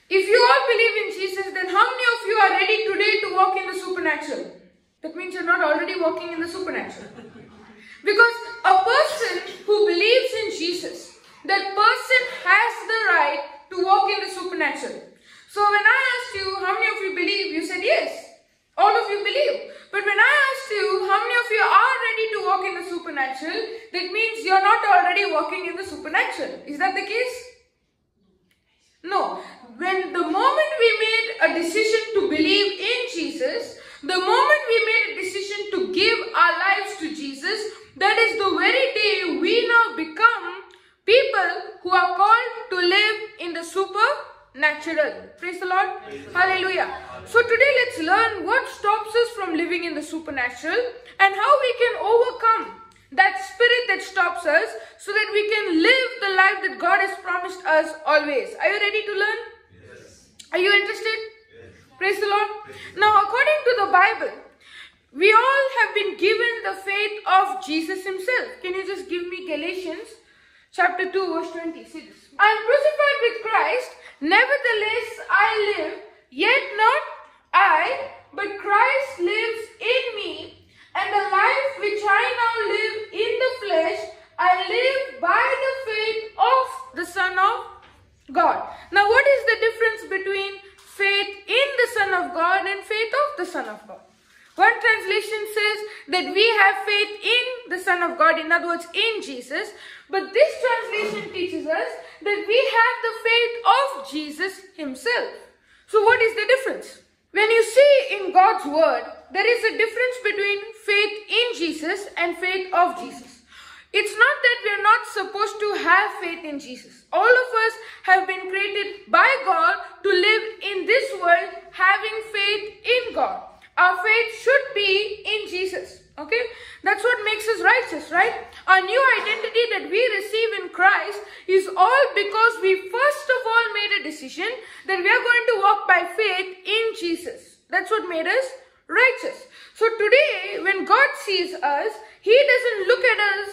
If you all believe in Jesus, then how many of you are ready today to walk in the supernatural? That means you're not already walking in the supernatural. Because a person who believes in Jesus, that person has the right to walk in the supernatural. So when I asked you, how many of you believe? You said yes. All of you believe. But when I asked you, how many of you are ready to walk in the supernatural? That means you're not already walking in the supernatural. Is that the case? No. When the moment we made a decision to believe in Jesus, the moment we made a decision to give our lives to Jesus, that is the very day we now become people who are called to live in the supernatural. Praise the Lord. Hallelujah. So today let's learn what stops us from living in the supernatural and how we can overcome that spirit that stops us so that we can live the life that God has promised us always. Are you ready to learn? Yes. Are you interested? Yes. Praise the Lord. Now, according to the Bible, we all have been given the faith of Jesus himself. Can you just give me Galatians chapter 2 verse 20? See this. I am crucified with Christ, nevertheless I live, yet not I, but Christ lives in me. And the life which I now live in the flesh, I live by the faith of the Son of God. Now what is the difference between faith in the Son of God and faith of the Son of God? One translation says that we have faith in the Son of God, in other words, in Jesus. But this translation teaches us that we have the faith of Jesus himself. So what is the difference? When you see in God's word, there is a difference between faith in Jesus and faith of Jesus. It's not that we are not supposed to have faith in Jesus. All of us have been created by God to live in this world having faith in God. Our faith should be in Jesus. Okay? That's what makes us righteous, right? Our new identity that we receive in Christ is all because we first of all made a decision that we are going to walk by faith in Jesus. That's what made us righteous. So today, when God sees us, He doesn't look at us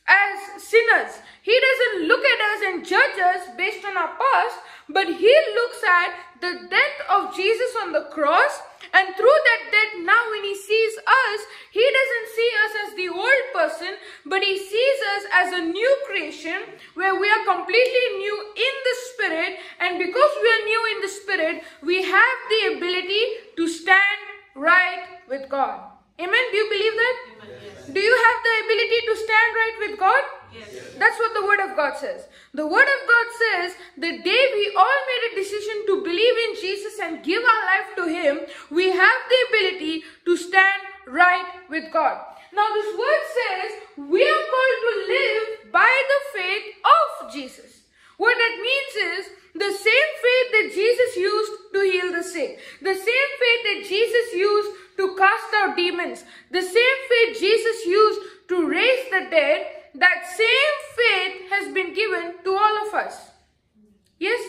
as sinners. He doesn't look at us and judge us based on our past, but He looks at the death of Jesus on the cross, and through that death, now when He sees us, He doesn't see us as the old person, but He sees us as a new creation where we are completely new in the Spirit, and because we are new in the Spirit, we have the ability to stand right with God. Amen? Do you believe that? Yes. Do you have the ability to stand right with God? Yes. That's what the Word of God says. The Word of God says the day we all made a decision to believe in Jesus and give our life to Him, we have the ability to stand right with God. Now this word says we are called to live by the faith of Jesus. What that means is the same faith that Jesus used to heal the sick, the same faith that Jesus used to cast out demons, the same faith Jesus used to raise the dead, that same faith has been given to all of us. Yes,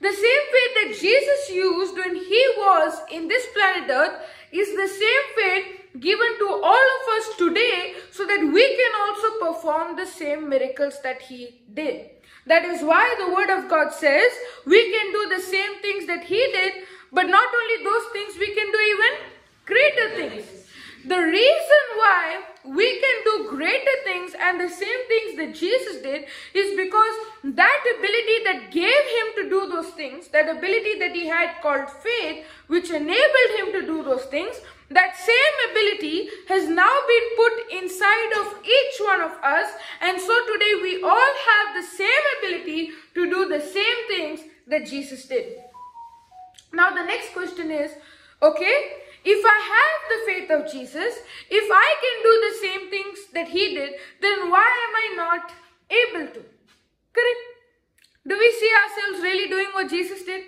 the same faith that Jesus used when He was in this planet Earth is the same faith given to all of us today so that we can also perform the same miracles that He did. That is why the Word of God says we can do the same things that He did, but not only those things, we can do even greater things. The reason why we can do greater things and the same things that Jesus did is because that ability that gave Him to do those things, that ability that He had called faith, which enabled Him to do those things, that same ability has now been put inside of each one of us, and so today we all have the same ability to do the same things that Jesus did. Now the next question is, okay, if I have the faith of Jesus, if I can do the same things that He did, then why am I not able to? Correct? Do we see ourselves really doing what Jesus did?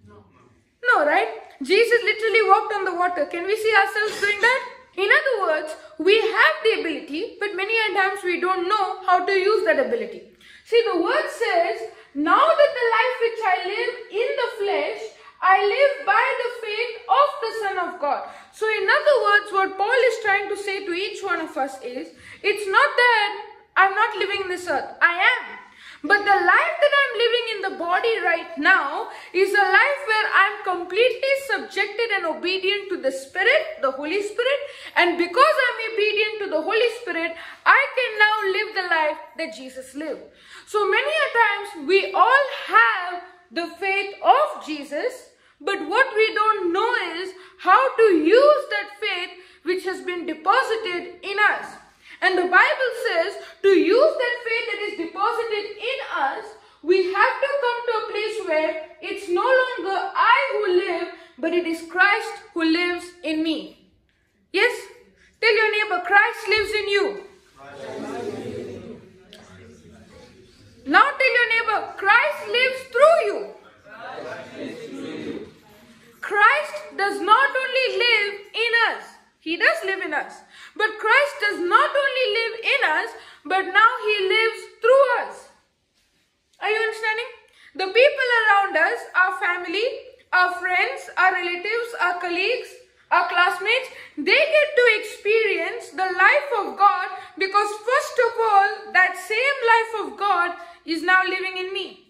No, right? Jesus literally walked on the water. Can we see ourselves doing that? In other words, we have the ability, but many times we don't know how to use that ability. See, the word says, now that the life which I live in the flesh, I live by the faith of the Son of God. So in other words, what Paul is trying to say to each one of us is, it's not that I'm not living in this earth. I am. But the life that I'm living in the body right now is a life I am completely subjected and obedient to the Spirit, the Holy Spirit, and because I am obedient to the Holy Spirit, I can now live the life that Jesus lived. So many a times we all have the faith of Jesus, but what we don't know is how to use that faith which has been deposited in us. And the Bible says to use that faith that is deposited in us, we have to come to a place where it's no longer I who live, but it is Christ who lives in me. Yes? Tell your neighbor, Christ lives in you. Now tell your neighbor, Christ lives through you. Christ does not only live in us. He does live in us. But Christ does not only live in us, but now He lives through us. Are you understanding? The people around us, our family, our friends, our relatives, our colleagues, our classmates, they get to experience the life of God because first of all, that same life of God is now living in me.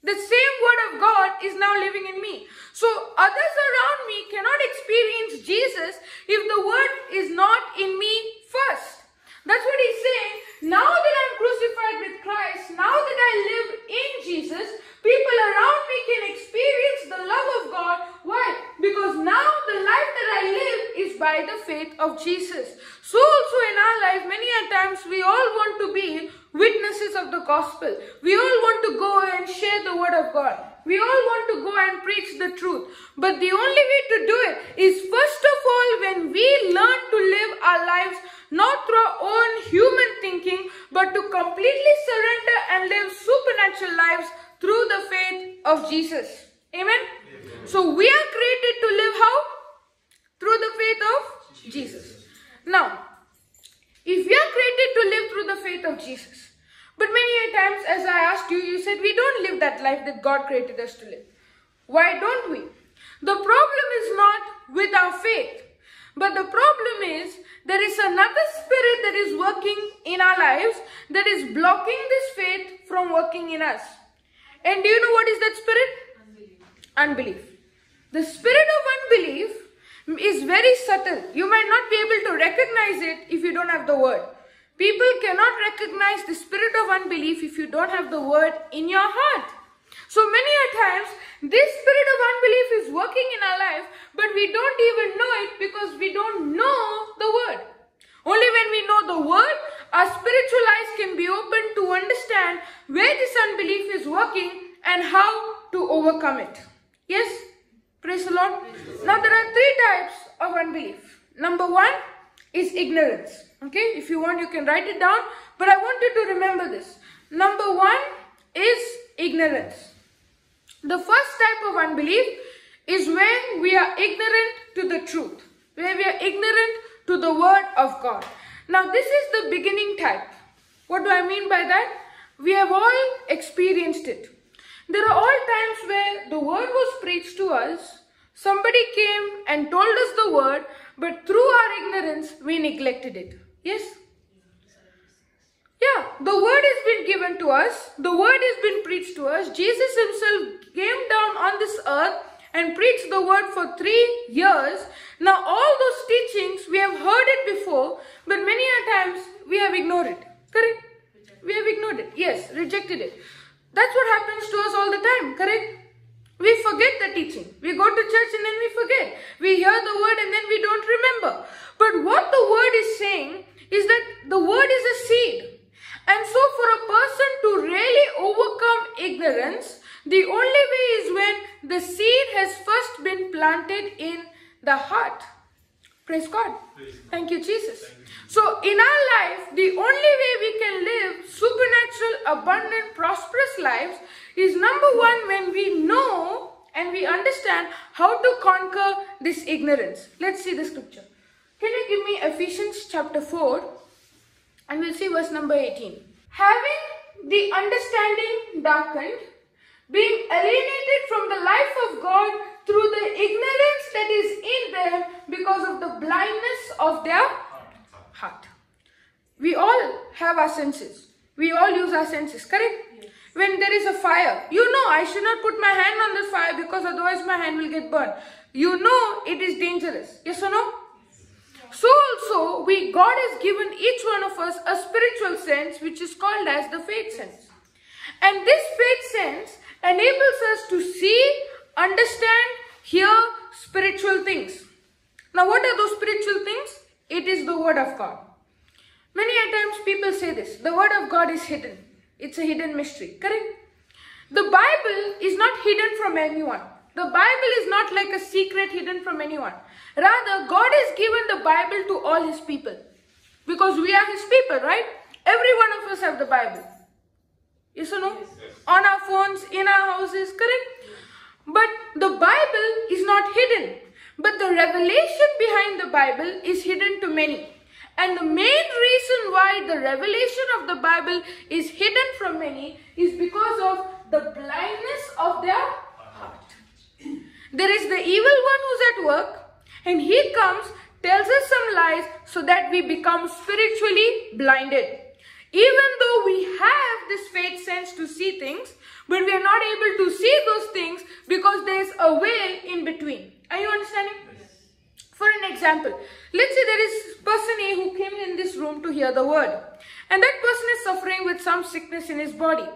The same word of God is now living in me. So others around me cannot experience Jesus if the word is not in me first. That's what he's saying. Now that I'm crucified with Christ, now that I live in Jesus, people around me can experience the love of God. Why? Because now the life that I live is by the faith of Jesus. So also in our life, many a times we all want to be witnesses of the gospel. We all want to go and share the word of God. We all want to go and preach the truth. But the only way to do it is first of all when we learn to live our lives not through our own human thinking, but to completely surrender and live supernatural lives through the faith of Jesus. Amen? So we are created to live how? Through the faith of Jesus. Now, if we are created to live through the faith of Jesus, but many times as I asked you, you said we don't live that life that God created us to live. Why don't we? The problem is not with our faith, but the problem is there is another spirit that is working in our lives that is blocking this faith from working in us. And do you know what is that spirit? Unbelief. The spirit of unbelief is very subtle. You might not be able to recognize it if you don't have the word. People cannot recognize the spirit of unbelief if you don't have the word in your heart. So many a times, this spirit of unbelief is working in our life, but we don't even know it because we don't know the word. Only when we know the word, our spiritual eyes can be opened to understand where this unbelief is working and how to overcome it. Yes? Praise the Lord. Now there are three types of unbelief. Number one is ignorance. Okay, if you want you can write it down, but I want you to remember this. Number one is ignorance. The first type of unbelief is when we are ignorant to the truth, where we are ignorant to the word of God. Now this is the beginning type. What do I mean by that? We have all experienced it. There are all times where the word was preached to us, somebody came and told us the word, but through our ignorance we neglected it. Yes? Yeah, the word has been given to us, the word has been preached to us. Jesus himself came down on this earth and preached the word for 3 years. Now all those teachings, we have heard it before, but many a times we have ignored it. Correct? We have ignored it. Yes, rejected it. That's what happens to us all the time. Correct? We forget the teaching. We go to church and then we forget. We hear the word and then we don't remember. But what the word is saying is that the word is a seed. And so for a person to really overcome ignorance, the only way is when the seed has first been planted in the heart. Praise God. Thank you, Jesus. So in our life, the only way we can live supernatural, abundant, prosperous lives is number one, when we know and we understand how to conquer this ignorance. Let's see the scripture. Can you give me Ephesians chapter 4 and we'll see verse number 18. Having the understanding darkened, being alienated from the life of God through the ignorance that is in them because of the blindness of their heart. We all have our senses. We all use our senses, correct? When there is a fire, you know I should not put my hand on the fire because because otherwise my hand will get burned. You know it is dangerous. Yes or no? So also, God has given each one of us a spiritual sense which is called as the faith sense. And this faith sense enables us to see, understand, hear spiritual things. Now what are those spiritual things? It is the word of God. Many a times people say this, the word of God is hidden. It's a hidden mystery, correct? The Bible is not hidden from anyone. The Bible is not like a secret hidden from anyone. Rather, God has given the Bible to all His people. Because we are His people, right? Every one of us have the Bible. Yes or no? Yes. On our phones, in our houses, correct? But the Bible is not hidden. But the revelation behind the Bible is hidden to many. And the main reason why the revelation of the Bible is hidden from many is because of the blindness of their heart. There is the evil one who's at work, and he comes, tells us some lies so that we become spiritually blinded. Even though we have this faith sense to see things, but we are not able to see those things because there is a veil in between. Are you understanding? Yes. For an example, let's say there is person A who came in this room to hear the word, and that person is suffering with some sickness in his body.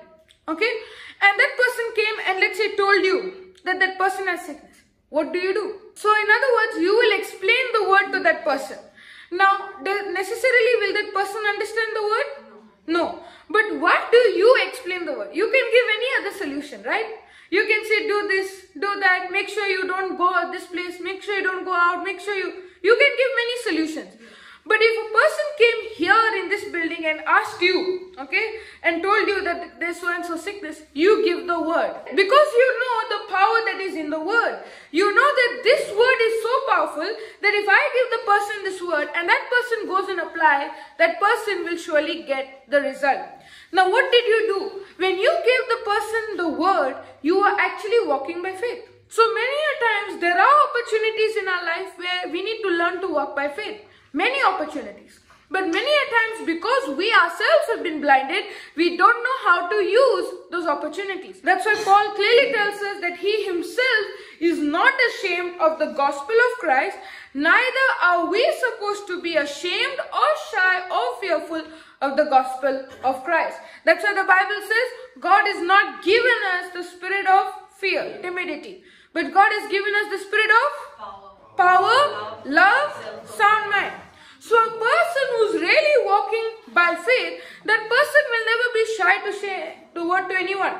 Okay? And that person came and let's say told you that that person has sickness. What do you do? So in other words, you will explain the word to that person. Now, necessarily will that person understand the word? No. But what do you explain the word? You can give any other solution, right? You can say do this, do that, make sure you don't go at this place, make sure you don't go out, make sure you can give many solutions. But if a person came here in this building and asked you, okay, and told you that there's so and so sickness, you give the word. Because you know the power that is in the word. You know that this word is so powerful that if I give the person this word and that person goes and apply, that person will surely get the result. Now what did you do? When you gave the person the word, you are actually walking by faith. So many a times there are opportunities in our life where we need to learn to walk by faith. Many opportunities. But many a times because we ourselves have been blinded, we don't know how to use those opportunities. That's why Paul clearly tells us that he himself is not ashamed of the gospel of Christ, neither are we supposed to be ashamed or shy or fearful of the gospel of Christ. That's why the Bible says God has not given us the spirit of fear, timidity, but God has given us the spirit of power, love, sound mind. So a person who's really walking by faith, that person will never be shy to say the word to anyone.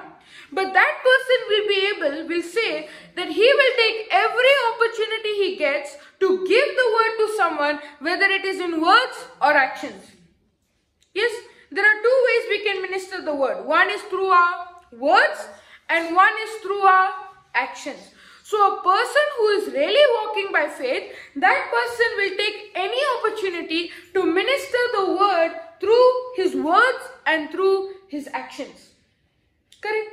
But that person will say that he will take every opportunity he gets to give the word to someone, whether it is in words or actions. Yes, there are two ways we can minister the word. One is through our words and one is through our actions. So a person who is really walking by faith, that person will take any opportunity to minister the word through his words and through his actions. Correct?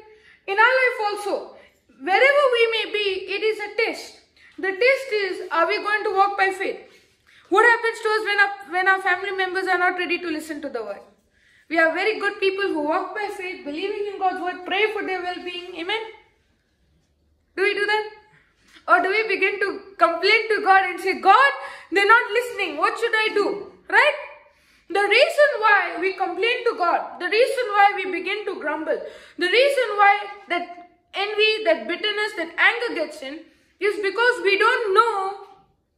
In our life also, wherever we may be, it is a test. The test is, are we going to walk by faith? What happens to us when our family members are not ready to listen to the word? We are very good people who walk by faith, believing in God's word, pray for their well-being. Amen? Do we do that? Or do we begin to complain to God and say, God, they're not listening. What should I do? Right? The reason why we complain to God, the reason why we begin to grumble, the reason why that envy, that bitterness, that anger gets in, is because we don't know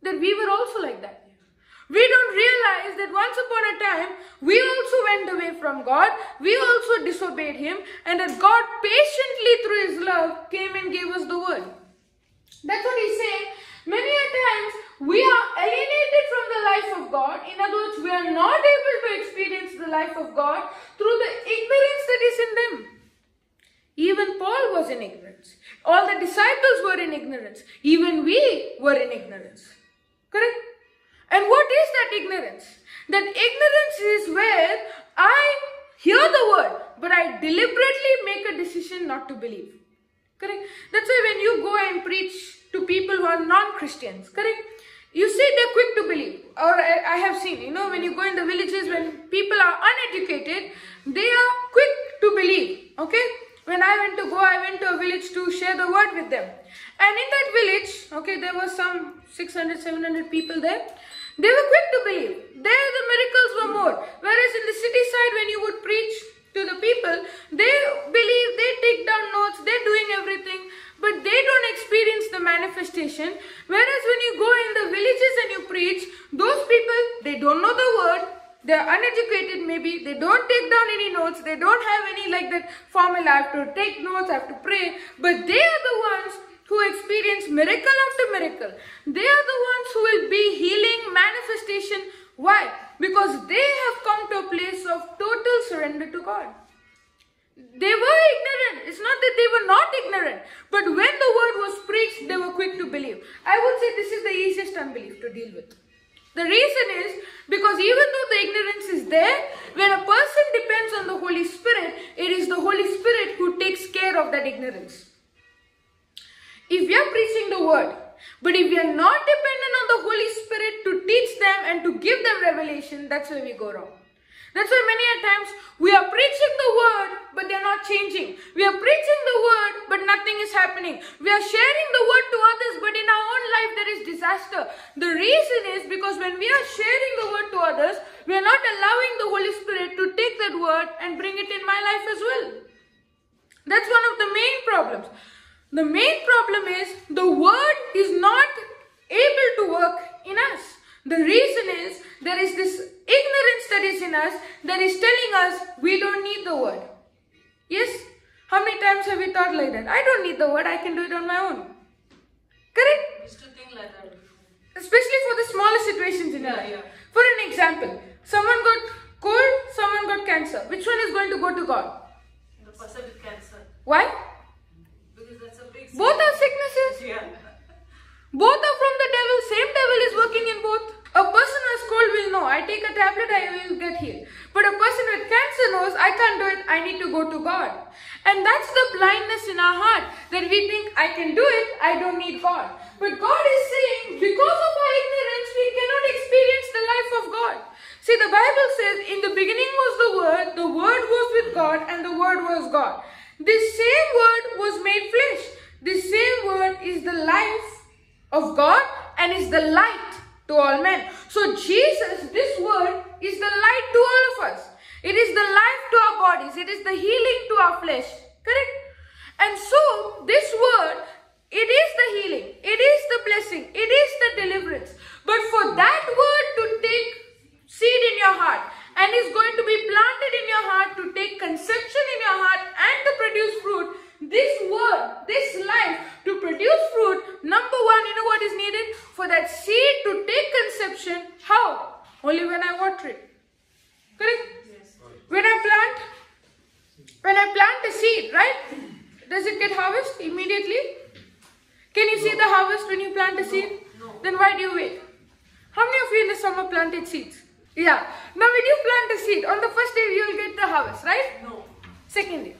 that we were also like that. We don't realize that once upon a time, we also went away from God, we also disobeyed Him, and that God patiently through His love came and gave us the word. That's what He's saying. Many a times, we are alienated from the life of God. In other words, we are not able to experience the life of God through the ignorance that is in them. Even Paul was in ignorance. All the disciples were in ignorance. Even we were in ignorance. Correct? And what is that ignorance? That ignorance is where I hear the word, but I deliberately make a decision not to believe. Correct? That's why when you go and preach to people who are non-Christians, correct? You see they're quick to believe. Or I have seen, when you go in the villages, when people are uneducated, they are quick to believe. Okay? when I went to a village to share the word with them. And in that village, okay, there were some 600, 700 people there. They were quick to believe. There the miracles were more. Whereas in the city side, when you would preach to the people, they believe, they take down notes, they're doing everything, but they don't experience the manifestation. Whereas when you go in the villages and you preach, those people, they don't know the word, they're uneducated maybe, they don't take down any notes, they don't have any like that formula, I have to take notes, I have to pray, but they are the ones who experience miracle after miracle. They are the ones who will be healing, manifestation. Why? Because they have come to a place of total surrender to God. They were ignorant. It's not that they were not ignorant. But when the word was preached, they were quick to believe. I would say this is the easiest unbelief to deal with. The reason is because even though the ignorance is there, when a person depends on the Holy Spirit, it is the Holy Spirit who takes care of that ignorance. If we are preaching the word, but if we are not dependent on the Holy Spirit to teach them and to give them revelation, that's where we go wrong. That's why many a times we are preaching the word, but they're not changing. We are preaching the word, but nothing is happening. We are sharing the word to others, but in our own life there is disaster. The reason is because when we are sharing the word to others, we are not allowing the Holy Spirit to take that word and bring it in my life as well. That's one of the main problems. The main problem is the word is not able to work in us. The reason is there is this ignorance that is in us that is telling us we don't need the word. Yes? How many times have we thought like that? I don't need the word, I can do it on my own. Correct? I used to think like that. Especially for the smaller situations in our life. Yeah. For an example, someone got cold, someone got cancer. Which one is going to go to God? The person with cancer. Why? Because that's a big Both are sicknesses. Yeah. Both are from the devil. Same devil is working in both. A person who has cold will know, I take a tablet, I will get healed. But a person with cancer knows, I can't do it, I need to go to God. And that's the blindness in our heart, that we think, I can do it, I don't need God. But God is saying, because of our ignorance, we cannot experience the life of God. See, the Bible says, in the beginning was the Word was with God, and the Word was God. This same Word was made flesh. This same Word is the life of God and is the light to all men. So Jesus, this word is the light to all of us. It is the life to our bodies. It is the healing to our flesh. Correct? And so this word, it is the healing. It is the blessing. It is the deliverance. But for that word to take seed in your heart and is going to be planted in your heart, to take conception in your heart and to produce fruit, this word, this life to produce fruit, number one, you know what is needed? For that seed to take conception, how? Only when I water it. Correct? Yes. When I plant a seed, right? Does it get harvest immediately? Can you see the harvest when you plant a seed? No. Then why do you wait? How many of you in the summer planted seeds? Yeah. Now when you plant a seed, on the first day you will get the harvest, right? No. Second day.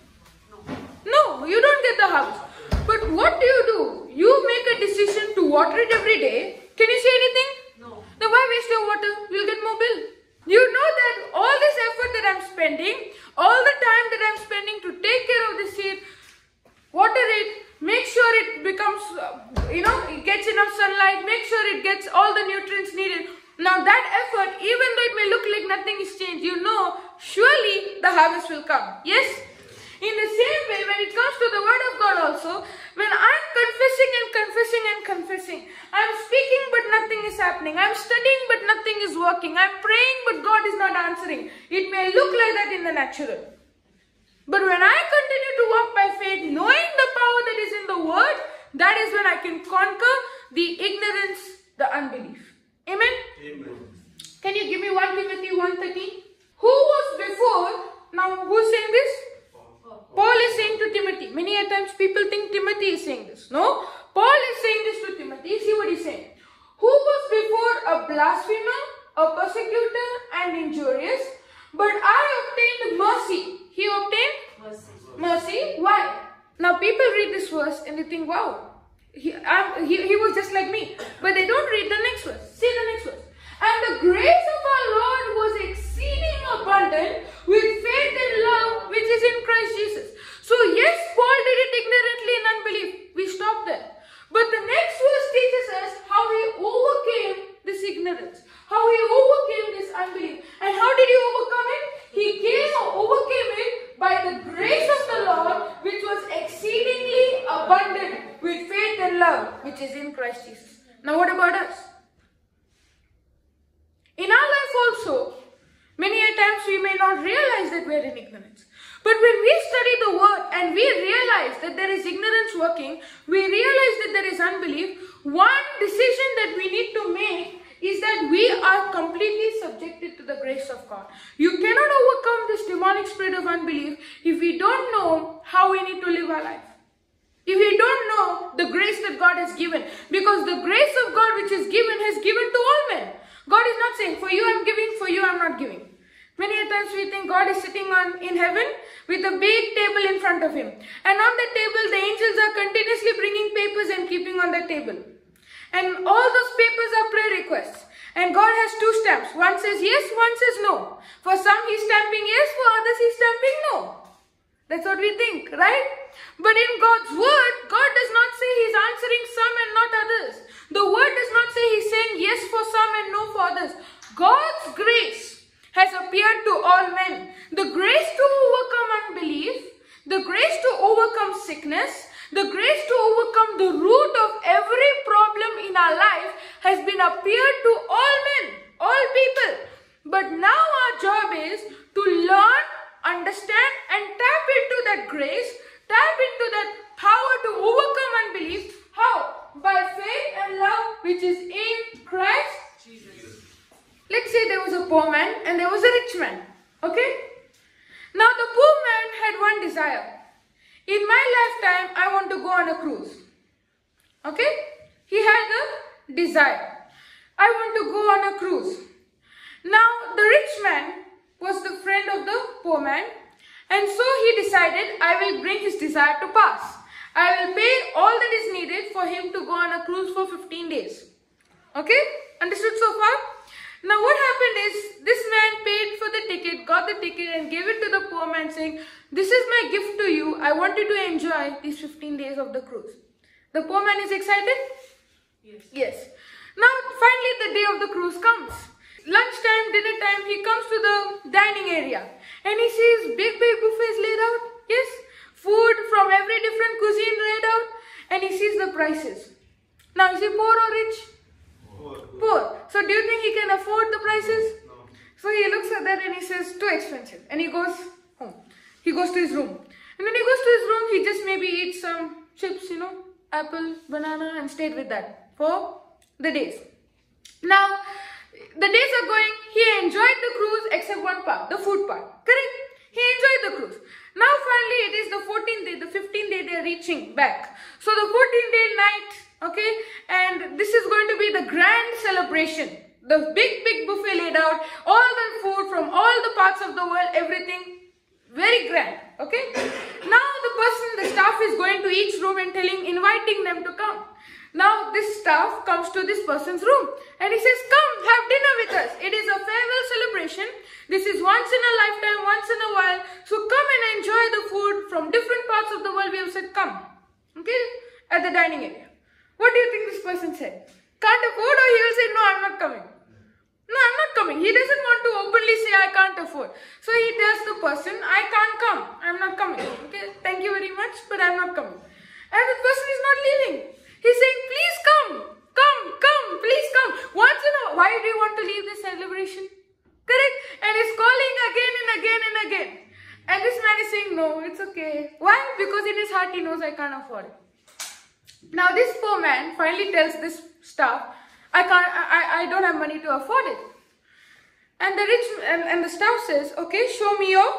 No. No, you don't get the harvest. But what do? You make a decision to water it every day. Can you see anything? No. Then why waste your water? You'll get more bill. You know that all this effort that I'm spending, all the time that I'm spending to take care of the seed, water it, make sure it becomes, it gets enough sunlight, make sure it gets all the nutrients needed. Now that effort, even though it may look like nothing is changed, you know, surely the harvest will come. Yes? In the same way, when it comes to the word of God also, when I'm confessing, I'm speaking but nothing is happening, I'm studying but nothing is working, I'm praying but God is not answering. It may look like that in the natural. But when I continue to walk by faith, knowing the power that is in the word, that is when I can conquer the ignorance, the unbelief. Amen? Amen. Can you give me 1 Timothy 1:13? Who was before? Now, who's saying this? Paul is saying to Timothy. Many a times people think Timothy is saying this. No, Paul is saying this to Timothy. See what he's saying. Who was before a blasphemer, a persecutor, and injurious, but I obtained mercy. He obtained mercy. Why? Now people read this verse and they think, wow, he was just like me. But they don't read the next verse. See the next verse. And the grace of our Lord was exceeding abundant with faith and love which is in Christ Jesus. So yes, Paul did it ignorantly in unbelief. We stop there. But the next verse teaches us how he overcame this ignorance, how he overcame this unbelief. And how did he overcome it? He overcame it by the grace of the Lord, which was exceedingly abundant with faith and love, which is in Christ Jesus. Now what about us? In our life also, many a times we may not realize that we are in ignorance. But when we study the word and we realize that there is ignorance working, we realize that there is unbelief, one decision that we need to make is that we are completely subjected to the grace of God. You cannot overcome this demonic spirit of unbelief if we don't know how we need to live our life. If we don't know the grace that God has given. Because the grace of God which is given has given to all men. God is not saying, for you I'm giving, for you I'm not giving. Many a times we think God is sitting in heaven with a big table in front of him. And on the table the angels are continuously bringing papers and keeping on the table. And all those papers are prayer requests. And God has two stamps. One says yes, one says no. For some he's stamping yes, for others he's stamping no. That's what we think, right? But in God's word, God does not say he's answering some and not others. The word does not say he's saying yes for some and no for others. God's grace has appeared to all men. The grace to overcome unbelief, the grace to overcome sickness, the grace to overcome the root of every problem in our life has been appeared to all men, all people. But now our job is to learn, understand and tap into that grace, tap into that power to overcome unbelief. How? By faith and love which is in Christ Jesus. Let's say there was a poor man and there was a rich man. Okay? Now the poor man had one desire. In my lifetime, I want to go on a cruise. Okay? He had a desire. I want to go on a cruise. Now the rich man was the friend of the poor man. And so he decided, I will bring his desire to pass. I will pay all that is needed for him to go on a cruise for 15 days. Okay? Understood so far? Now what happened is, this man paid for the ticket, got the ticket and gave it to the poor man saying, this is my gift to you. I want you to enjoy these 15 days of the cruise. The poor man is excited? Yes. Yes. Now finally the day of the cruise comes. Lunchtime, dinner time, he comes to the dining area and he sees big buffets laid out. Yes. Food from every different cuisine laid out and he sees the prices. Now is he poor or rich? Poor. So do you think he can afford the prices? No. So he looks at that and he says, too expensive. And he goes home. He goes to his room. And when he goes to his room, he just maybe eats some chips, apple, banana and stayed with that for the days. Now, the days are going, he enjoyed the cruise except one part, the food part. Correct? He enjoyed the cruise. Now finally it is the 14th day, the 15th day they are reaching back. So the 14th day night, okay, and this is going to be the grand celebration. The big buffet laid out, all the food from all the parts of the world, everything very grand, okay. Now the staff is going to each room and inviting them to come. Now this staff comes to this person's room and he says, come have dinner with us. It is a farewell celebration. This is once in a lifetime, once in a while. So come and enjoy the food from different parts of the world. We have said come, okay, at the dining area. What do you think this person said? Can't afford, or he will say, no, I'm not coming. No, I'm not coming. He doesn't want to openly say, I can't afford. So he tells the person, I can't come. I'm not coming. Okay, thank you very much, but I'm not coming. And the person is not leaving. He's saying, please come, please come. Once in a while, why do you want to leave this celebration? Correct? And he's calling again and again and again. And this man is saying, no, it's okay. Why? Because in his heart he knows I can't afford it. Now this poor man finally tells this staff, I don't have money to afford it. And the staff says, okay, show me your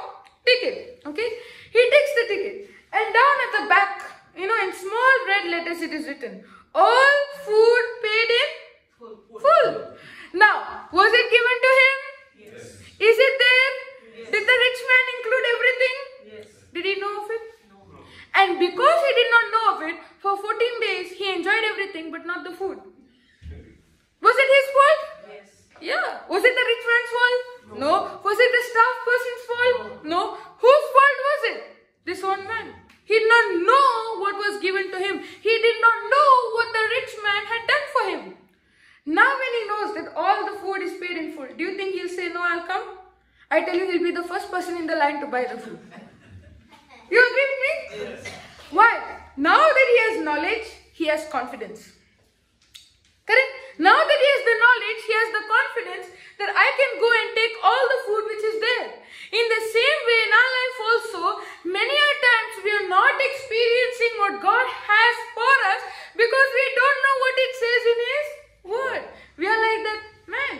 ticket. Okay, he takes the ticket and down at the back, in small red letters it is written, all food paid in full. Now, was it given to him? Yes. Is it there? Yes. Did the rich man include everything? Yes. Did he know of it? No. And because he did not know of it, for 14 days he enjoyed everything but not the food. Was it his fault? Yes. Yeah. Was it the rich man's fault? No. Was it the staff person's fault? No. Whose fault was it? This one man. He did not know what was given to him. He did not know what the rich man had done for him. Now when he knows that all the food is paid in full, do you think he'll say, no, I'll come? I tell you, he'll be the first person in the line to buy the food. You agree with me? Yes. Why? Now that he has knowledge, he has confidence. Correct? Now that he has the knowledge, he has the confidence that I can go and take all the food which is there. In the same way, in our life also, many a times we are not experiencing what God has for us because we don't know what it says in His Word. We are like that man.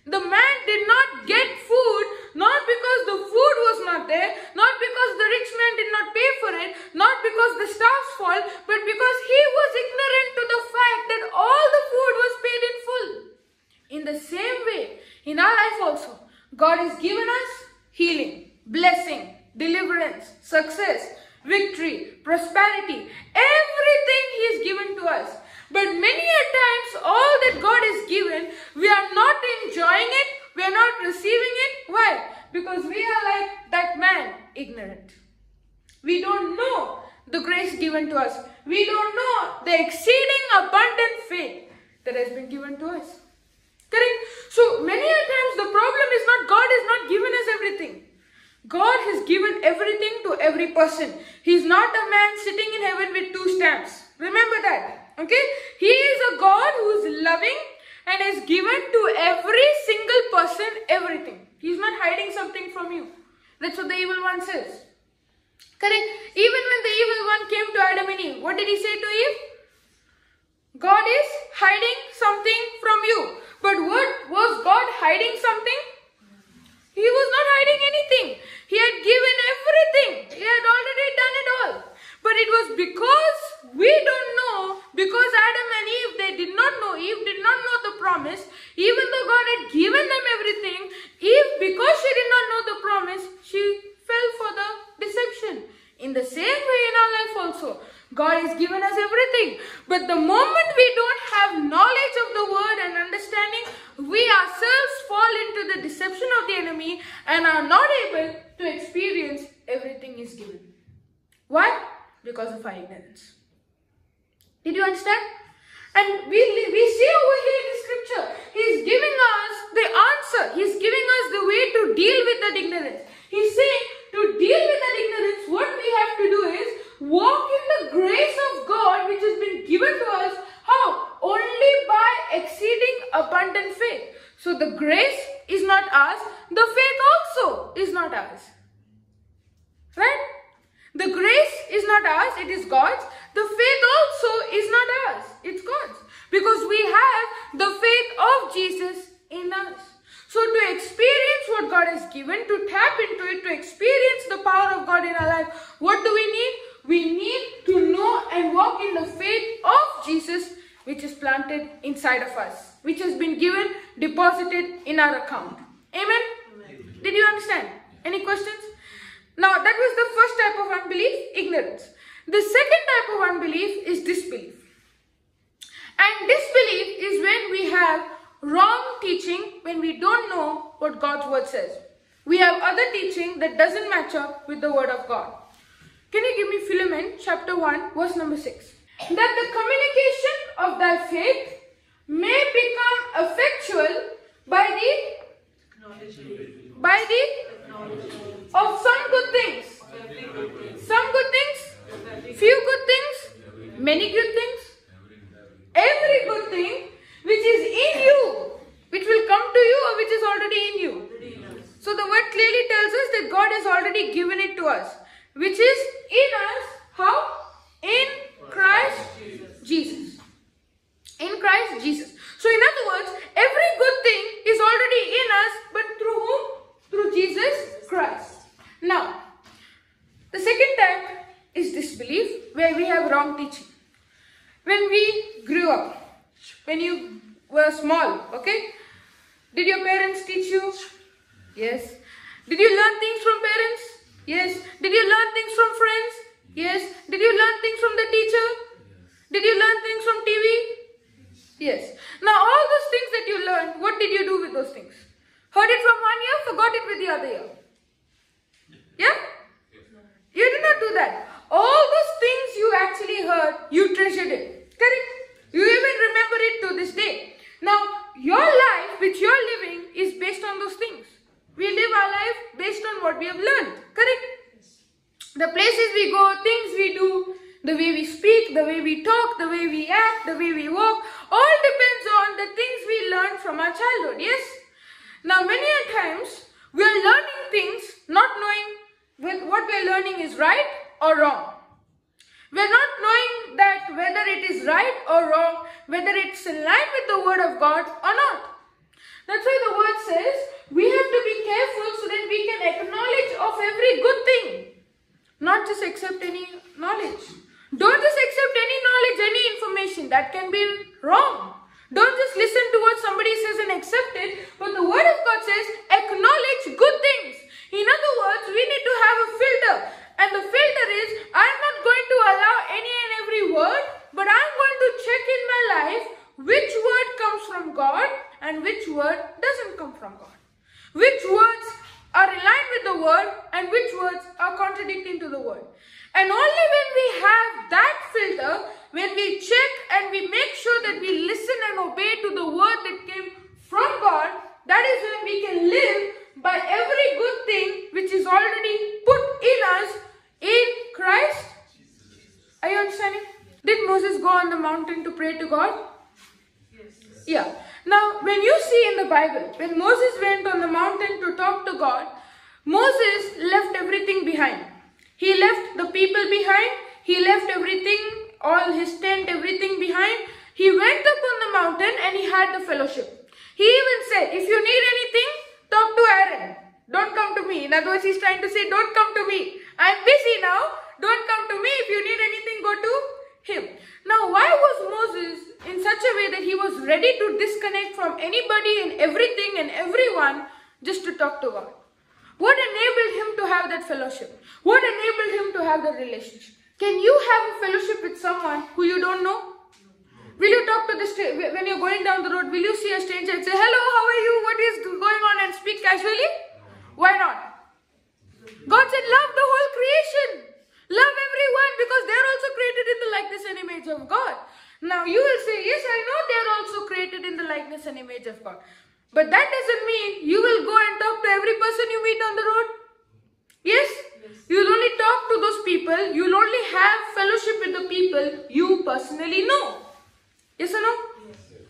The man did not get food, not because the food was not there, not because the rich man did not pay for it, not because the stars fall, but because he was ignorant to the fact that all the food was paid in full. In the same way, in our life also, God has given us healing, blessing, deliverance, success, victory, prosperity, everything He has given to us. But many a times, all that God has given, we are not enjoying it, we are not receiving it. Why? Because we are like that man, ignorant. We don't know the grace given to us. We don't know the exceeding abundant faith that has been given to us. Correct? So, many a times, the problem is not God has not given us everything. God has given everything to every person. He is not a man sitting in heaven with 2 stamps. Remember that. Okay? He is a God who is loving and has given to every single person everything. He is not hiding something from you. That's what the evil one says. Correct? Even when the evil one came to Adam and Eve, what did he say to Eve? God is hiding something from you. But what was God hiding something? He was not hiding anything. He had given everything. He had already done it all. But it was because we don't know, because Adam and Eve, they did not know, Eve did not know the promise. Even though God had given them everything, Eve, because she did not know the promise, she fell for the deception. In the same way in our life also, God has given us everything. But the moment we don't have knowledge of the word and understanding, we ourselves fall into the deception of the enemy and are not able to experience everything is given. Why? Because of our ignorance. Did you understand? And we see over here in the scripture, He's giving us the answer. He's giving us the way to deal with that ignorance. He's saying to deal with that ignorance, what we have to do is walk in the grace of God which has been given to us. How? Only by exceeding abundant faith. So the grace is not ours. The faith also is not ours. Right? The grace is not ours, it is God's. The faith also is not ours, it's God's. Because we have the faith of Jesus in us. So to experience what God has given, to tap into it, to experience the power of God in our life, what do we need? We need to know and walk in the faith of Jesus, which is planted inside of us, which has been given, deposited in our account. Amen? Amen. Did you understand? Any questions? Now, that was the first type of unbelief, ignorance. The second type of unbelief is disbelief. And disbelief is when we have wrong teaching, when we don't know what God's word says. We have other teaching that doesn't match up with the word of God. Can you give me Philemon chapter 1 verse number 6? That the communication of thy faith may become effectual by of some good things. Some good things, few good things, many good things, every good thing which is in you, which will come to you or which is already in you. So the word clearly tells us that God has already given it to us, which is in us. How? In Christ Jesus. In Christ Jesus. So in other words, every good thing is already in us, but through whom? Through Jesus Christ. Now, the second type is disbelief, where we have wrong teaching. When we grew up, when you were small, okay? Did your parents teach you? Yes. Did you learn things from parents? Yes. Did you learn things from friends? Yes. Did you learn things from the teacher? Did you learn things from TV? Yes. Now all those things that you learned, what did you do with those things? Heard it from one ear, forgot it with the other ear. Yeah? You did not do that. All those things you actually heard, you treasured it. Correct? You even remember it to this day. Now, your life which you are living is based on those things. We live our life based on what we have learned. Correct? The places we go, things we do, the way we speak, the way we talk, the way we act, the way we walk, all depends on the things we learned from our childhood. Yes? Now, many a times, we are learning things not knowing what we are learning is right or wrong. We are not knowing that whether it is right or wrong, whether it's in line with the word of God or not. That's why the word says we have to be careful so that we can acknowledge of every good thing. Not just accept any knowledge. Don't just accept any knowledge, any information. That can be wrong. Don't just listen to what somebody says and accept it. But the word of God says acknowledge good things. In other words, we need to have a filter. And the filter is, I'm not going to allow any and every word, but I'm going to check in my life which word comes from God and which word doesn't come from God. Which words are in line with the word and which words are contradicting to the word. And only when we have that filter, when we check and we make sure that we listen and obey to the word that came from God, that is when we can live by every good thing which is already put in us in Christ. Are you understanding? Did Moses go on the mountain to pray to God? Yes. Yeah. Now, when you see in the Bible, when Moses went on the mountain to talk to God, Moses left everything behind. He left the people behind. He left everything, all his tent, everything behind. He went up on the mountain and he had the fellowship. He even said, if you need anything, talk to Aaron. Don't come to me. In other words, he's trying to say, don't come to me. I'm busy now. Don't come to me. If you need anything, go to him. Now, why was Moses in such a way that he was ready to disconnect from anybody and everything and everyone just to talk to God? What enabled him to have that fellowship? What enabled him to have that relationship? Can you have a fellowship with someone who you don't know? Will you talk to the when you're going down the road, will you see a stranger and say, hello, how are you? What is going on, and speak casually? Why not? God said, love the whole creation. Love everyone because they're also created in the likeness and image of God. Now you will say, yes, I know they're also created in the likeness and image of God. But that doesn't mean you will go and talk to every person you meet on the road. Yes? You'll only talk to those people. You'll only have fellowship with the people you personally know. Yes or no? Yes.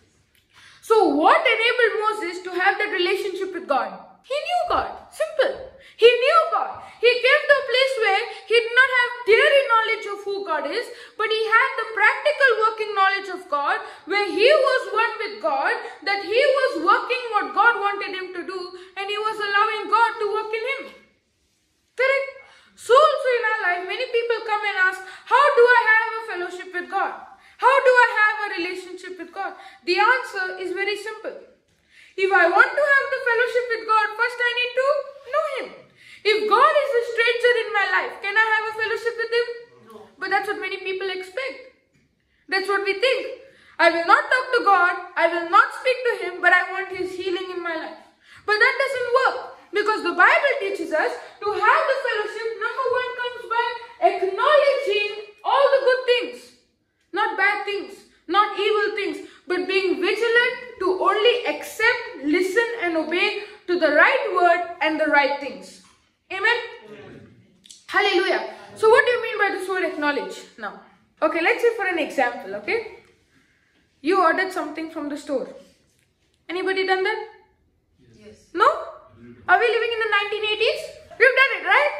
So what enabled Moses to have that relationship with God? He knew God. Simple. He knew God. He came to a place where he did not have theory knowledge of who God is, but he had the practical working knowledge of God, where he was one with God, that he was working what God wanted him to do, and he was allowing God to work in him. Correct? So also in our life, many people come and ask, how do I have a fellowship with God? How do I have a relationship with God? The answer is very simple. If I want to have the fellowship with God, first I need to know Him. If God is a stranger in my life, can I have a fellowship with Him? No. But that's what many people expect. That's what we think. I will not talk to God, I will not speak to Him, but I want His healing in my life. But that doesn't work, because the Bible teaches us to have the fellowship, number one, comes by acknowledging all the good things. Not bad things, not evil things, but being vigilant to only accept, listen and obey to the right word and the right things. Amen? Amen. Hallelujah. So what do you mean by this word acknowledge now? Okay, let's say for an example, okay? You ordered something from the store. Anybody done that? Yes. No? Are we living in the 1980s? We've done it, right?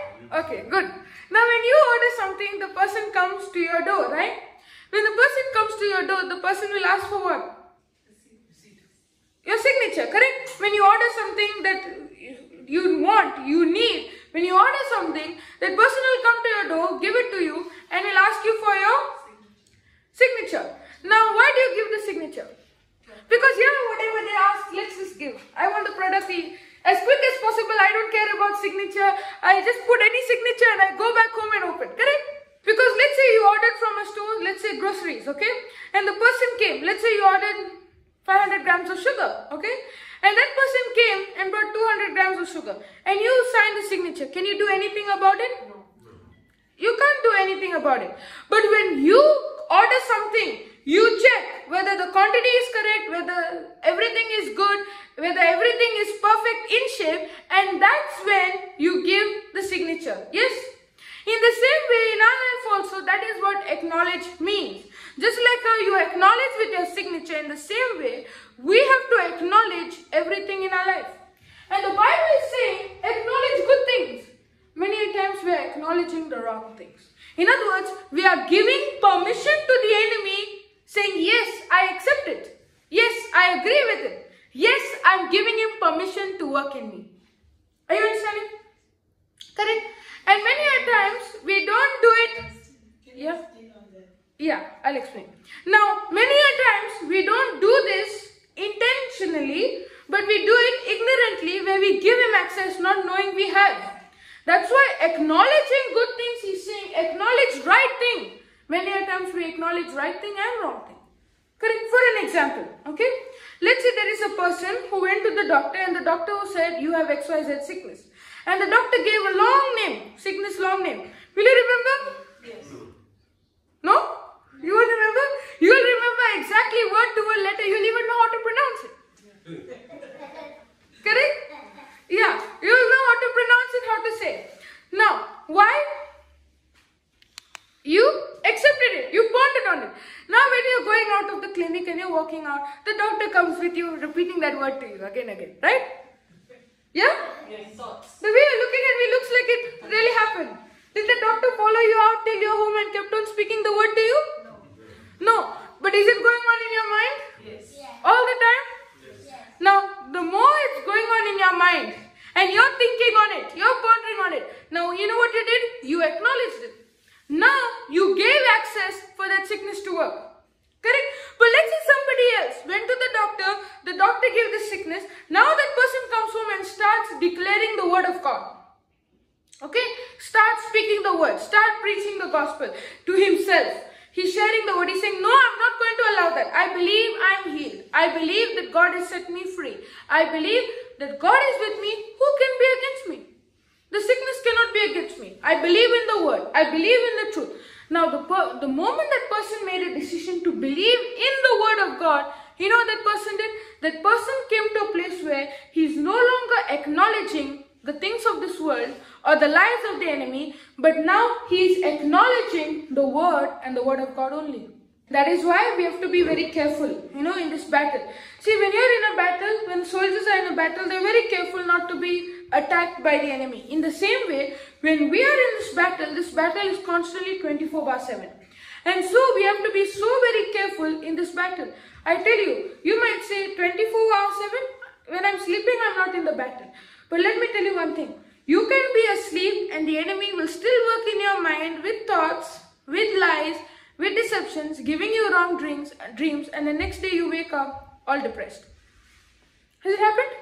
Okay, good. Now when you order something, the person comes to your door, right? When the person comes to your door, the person will ask for what? Your signature, correct? When you order something that you want, you need, when you order something, that person will come to your door, give it to you, and he'll ask you for your signature. Now, why do you give the signature? Because whatever they ask, let's just give. I want the product as quick as possible. I don't care about signature. I just put any signature and I go back home and open, correct? Because let's say you ordered from a store, let's say groceries, okay? And the person came, let's say you ordered 500 grams of sugar, okay? And that person came and brought 200 grams of sugar. And you signed the signature. Can you do anything about it? No. You can't do anything about it. But when you order something, you check whether the quantity is correct, whether everything is good, whether everything is perfect in shape, and that's when you give the signature. Yes? In the same way, in our life also, that is what acknowledge means. Just like how you acknowledge with your signature, in the same way, we have to acknowledge everything in our life. And the Bible is saying, acknowledge good things. Many times we are acknowledging the wrong things. In other words, we are giving permission to the enemy, saying, yes, I accept it. Yes, I agree with it. Yes, I'm giving him permission to work in me. Are you understanding? Correct? And many times we don't do it. Yeah? Yeah, I'll explain. Now, many times we don't do this intentionally, but we do it ignorantly, where we give him access not knowing we have. That's why acknowledging good things, he's saying, acknowledge right thing. Many times we acknowledge right thing and wrong thing. Correct? For an example, okay? Let's say there is a person who went to the doctor, and the doctor said, you have XYZ sickness. And the doctor gave a long name, sickness long name. Will you remember? Yes. No? You will remember? You will remember exactly word to word letter. You'll even know how to pronounce it. Correct? Yeah. You will know how to pronounce it, how to say. Now, why? You accepted it. You pondered on it. Now when you're going out of the clinic and you're walking out, the doctor comes with you, repeating that word to you again, right? Yeah? Yes. The way you're looking at me looks like it really happened. Did the doctor follow you out till your home and kept on speaking the word to you? No. But is it going on in your mind? Yes. All the time? Yes. Now, the more it's going on in your mind, and you're thinking on it, you're pondering on it. Now, you know what you did? You acknowledged it. Now, you gave access for that sickness to work. Correct? But let's say somebody else went to the doctor gave the sickness. Now that person comes home and starts declaring the word of God. Okay? Start speaking the word. Start preaching the gospel to himself. He's sharing the word. He's saying, no, I'm not going to allow that. I believe I'm healed. I believe that God has set me free. I believe that God is with me. Who can be against me? The sickness cannot be against me. I believe in the word. I believe in the truth. Now, the moment that person made a decision to believe in the word of God, you know what that person did? That person came to a place where he's no longer acknowledging the things of this world or the lies of the enemy, but now he's acknowledging the word and the word of God only. That is why we have to be very careful, in this battle. See, when you're in a battle, when soldiers are in a battle, they're very careful not to be attacked by the enemy. In the same way, when we are in this battle is constantly 24/7. And so we have to be so very careful in this battle. I tell you, you might say 24/7, when I'm sleeping, I'm not in the battle. But let me tell you one thing. You can be asleep and the enemy will still work in your mind with thoughts, with lies, with deceptions, giving you wrong dreams, and the next day you wake up all depressed. Has it happened?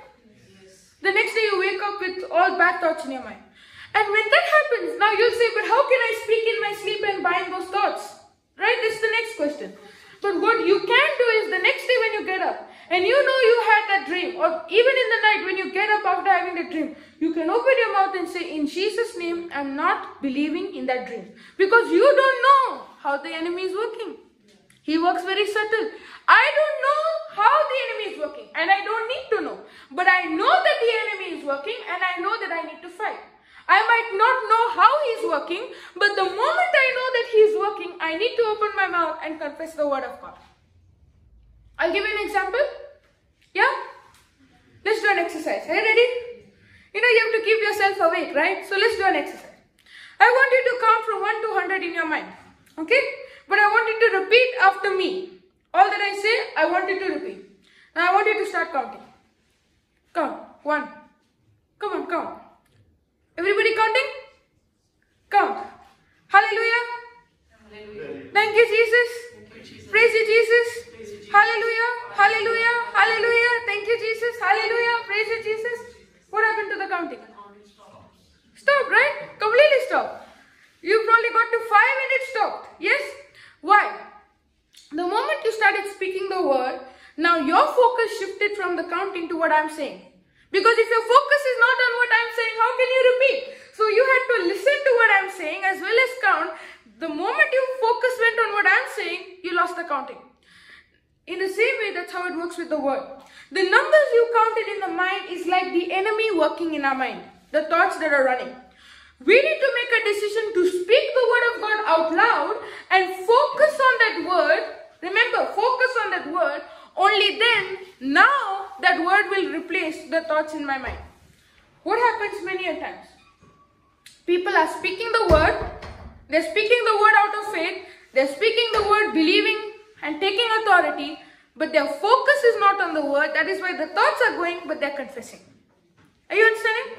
Yes. The next day you wake up with all bad thoughts in your mind. And when that happens, now you'll say, but how can I speak in my sleep and bind those thoughts? Right? This is the next question. But what you can do is the next day when you get up, and you know you had that dream, or even in the night when you get up after having the dream, you can open your mouth and say, in Jesus' name, I'm not believing in that dream. Because you don't know how the enemy is working. He works very subtle. I don't know how the enemy is working, and I don't need to know. But I know that the enemy is working, and I know that I need to fight. I might not know how he's working, but the moment I know that he's working, I need to open my mouth and confess the word of God. I'll give you an example. Yeah? Let's do an exercise. Are you ready? You have to keep yourself awake, right? So let's do an exercise. I want you to count from 1 to 100 in your mind. Okay? But I want you to repeat after me. All that I say, I want you to repeat. Now I want you to start counting. Count. 1. Come on, count. Everybody counting? Count. Hallelujah. Hallelujah. Thank you, Jesus. Thank you, Jesus. Praise you, Jesus. Praise you, Jesus. Hallelujah. Hallelujah. Hallelujah. Thank you, Jesus. Hallelujah. Praise you, Jesus. What happened to the counting? Stop, right? Completely stop. You probably got to 5 and it stopped. Yes? Why? The moment you started speaking the word, now your focus shifted from the counting to what I'm saying. Because if your focus is not on what I'm saying, how can you repeat? So you had to listen to what I'm saying as well as count. The moment your focus went on what I'm saying, you lost the counting. In the same way, that's how it works with the word. The numbers you counted in the mind is like the enemy working in our mind. The thoughts that are running. We need to make a decision to speak the word of God out loud and focus on that word. Remember, focus on that word. Only then, now that word will replace the thoughts in my mind. What happens many a times? People are speaking the word. They're speaking the word out of faith. They're speaking the word believing and taking authority. But their focus is not on the word. That is why the thoughts are going, but they're confessing. Are you understanding?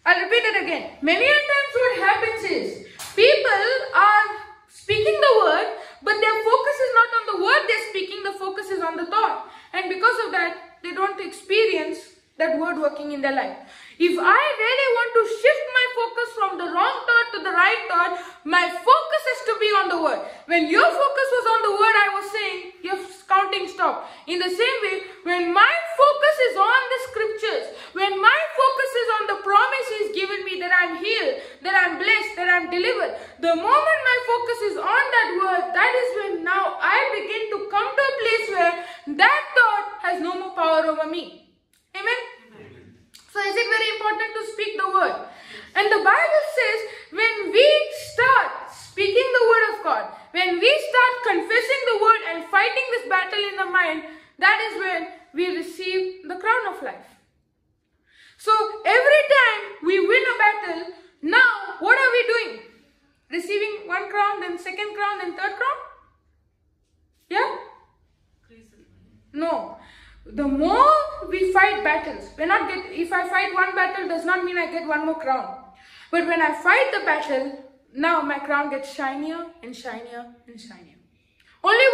I'll repeat it again. Many a times what happens is, people are speaking the word, but their focus is not on the word they're speaking, the focus is on the thought. And because of that, they don't experience that word working in their life. If I really want to shift my focus from the wrong thought to the right thought, my focus has to be on the word. When your focus was on the word, I was saying, your counting stopped. In the same way, when my focus is on the scriptures, when my focus is on the promise He's given me that I'm healed, that I'm blessed, that I'm delivered, the moment my focus is on that word, that is when now I begin to come to a place where that thought has no more power over me. Amen? So is it very important to speak the word? And the Bible says when we start speaking the word of God, when we start confessing the word and fighting this battle in the mind, that is when we receive the crown of life. So every time we win a battle, now what are we doing? Receiving one crown, then second crown, then third crown? Yeah? No. The more we fight battles, if I fight one battle does not mean I get one more crown. But when I fight the battle, now my crown gets shinier and shinier and shinier. Only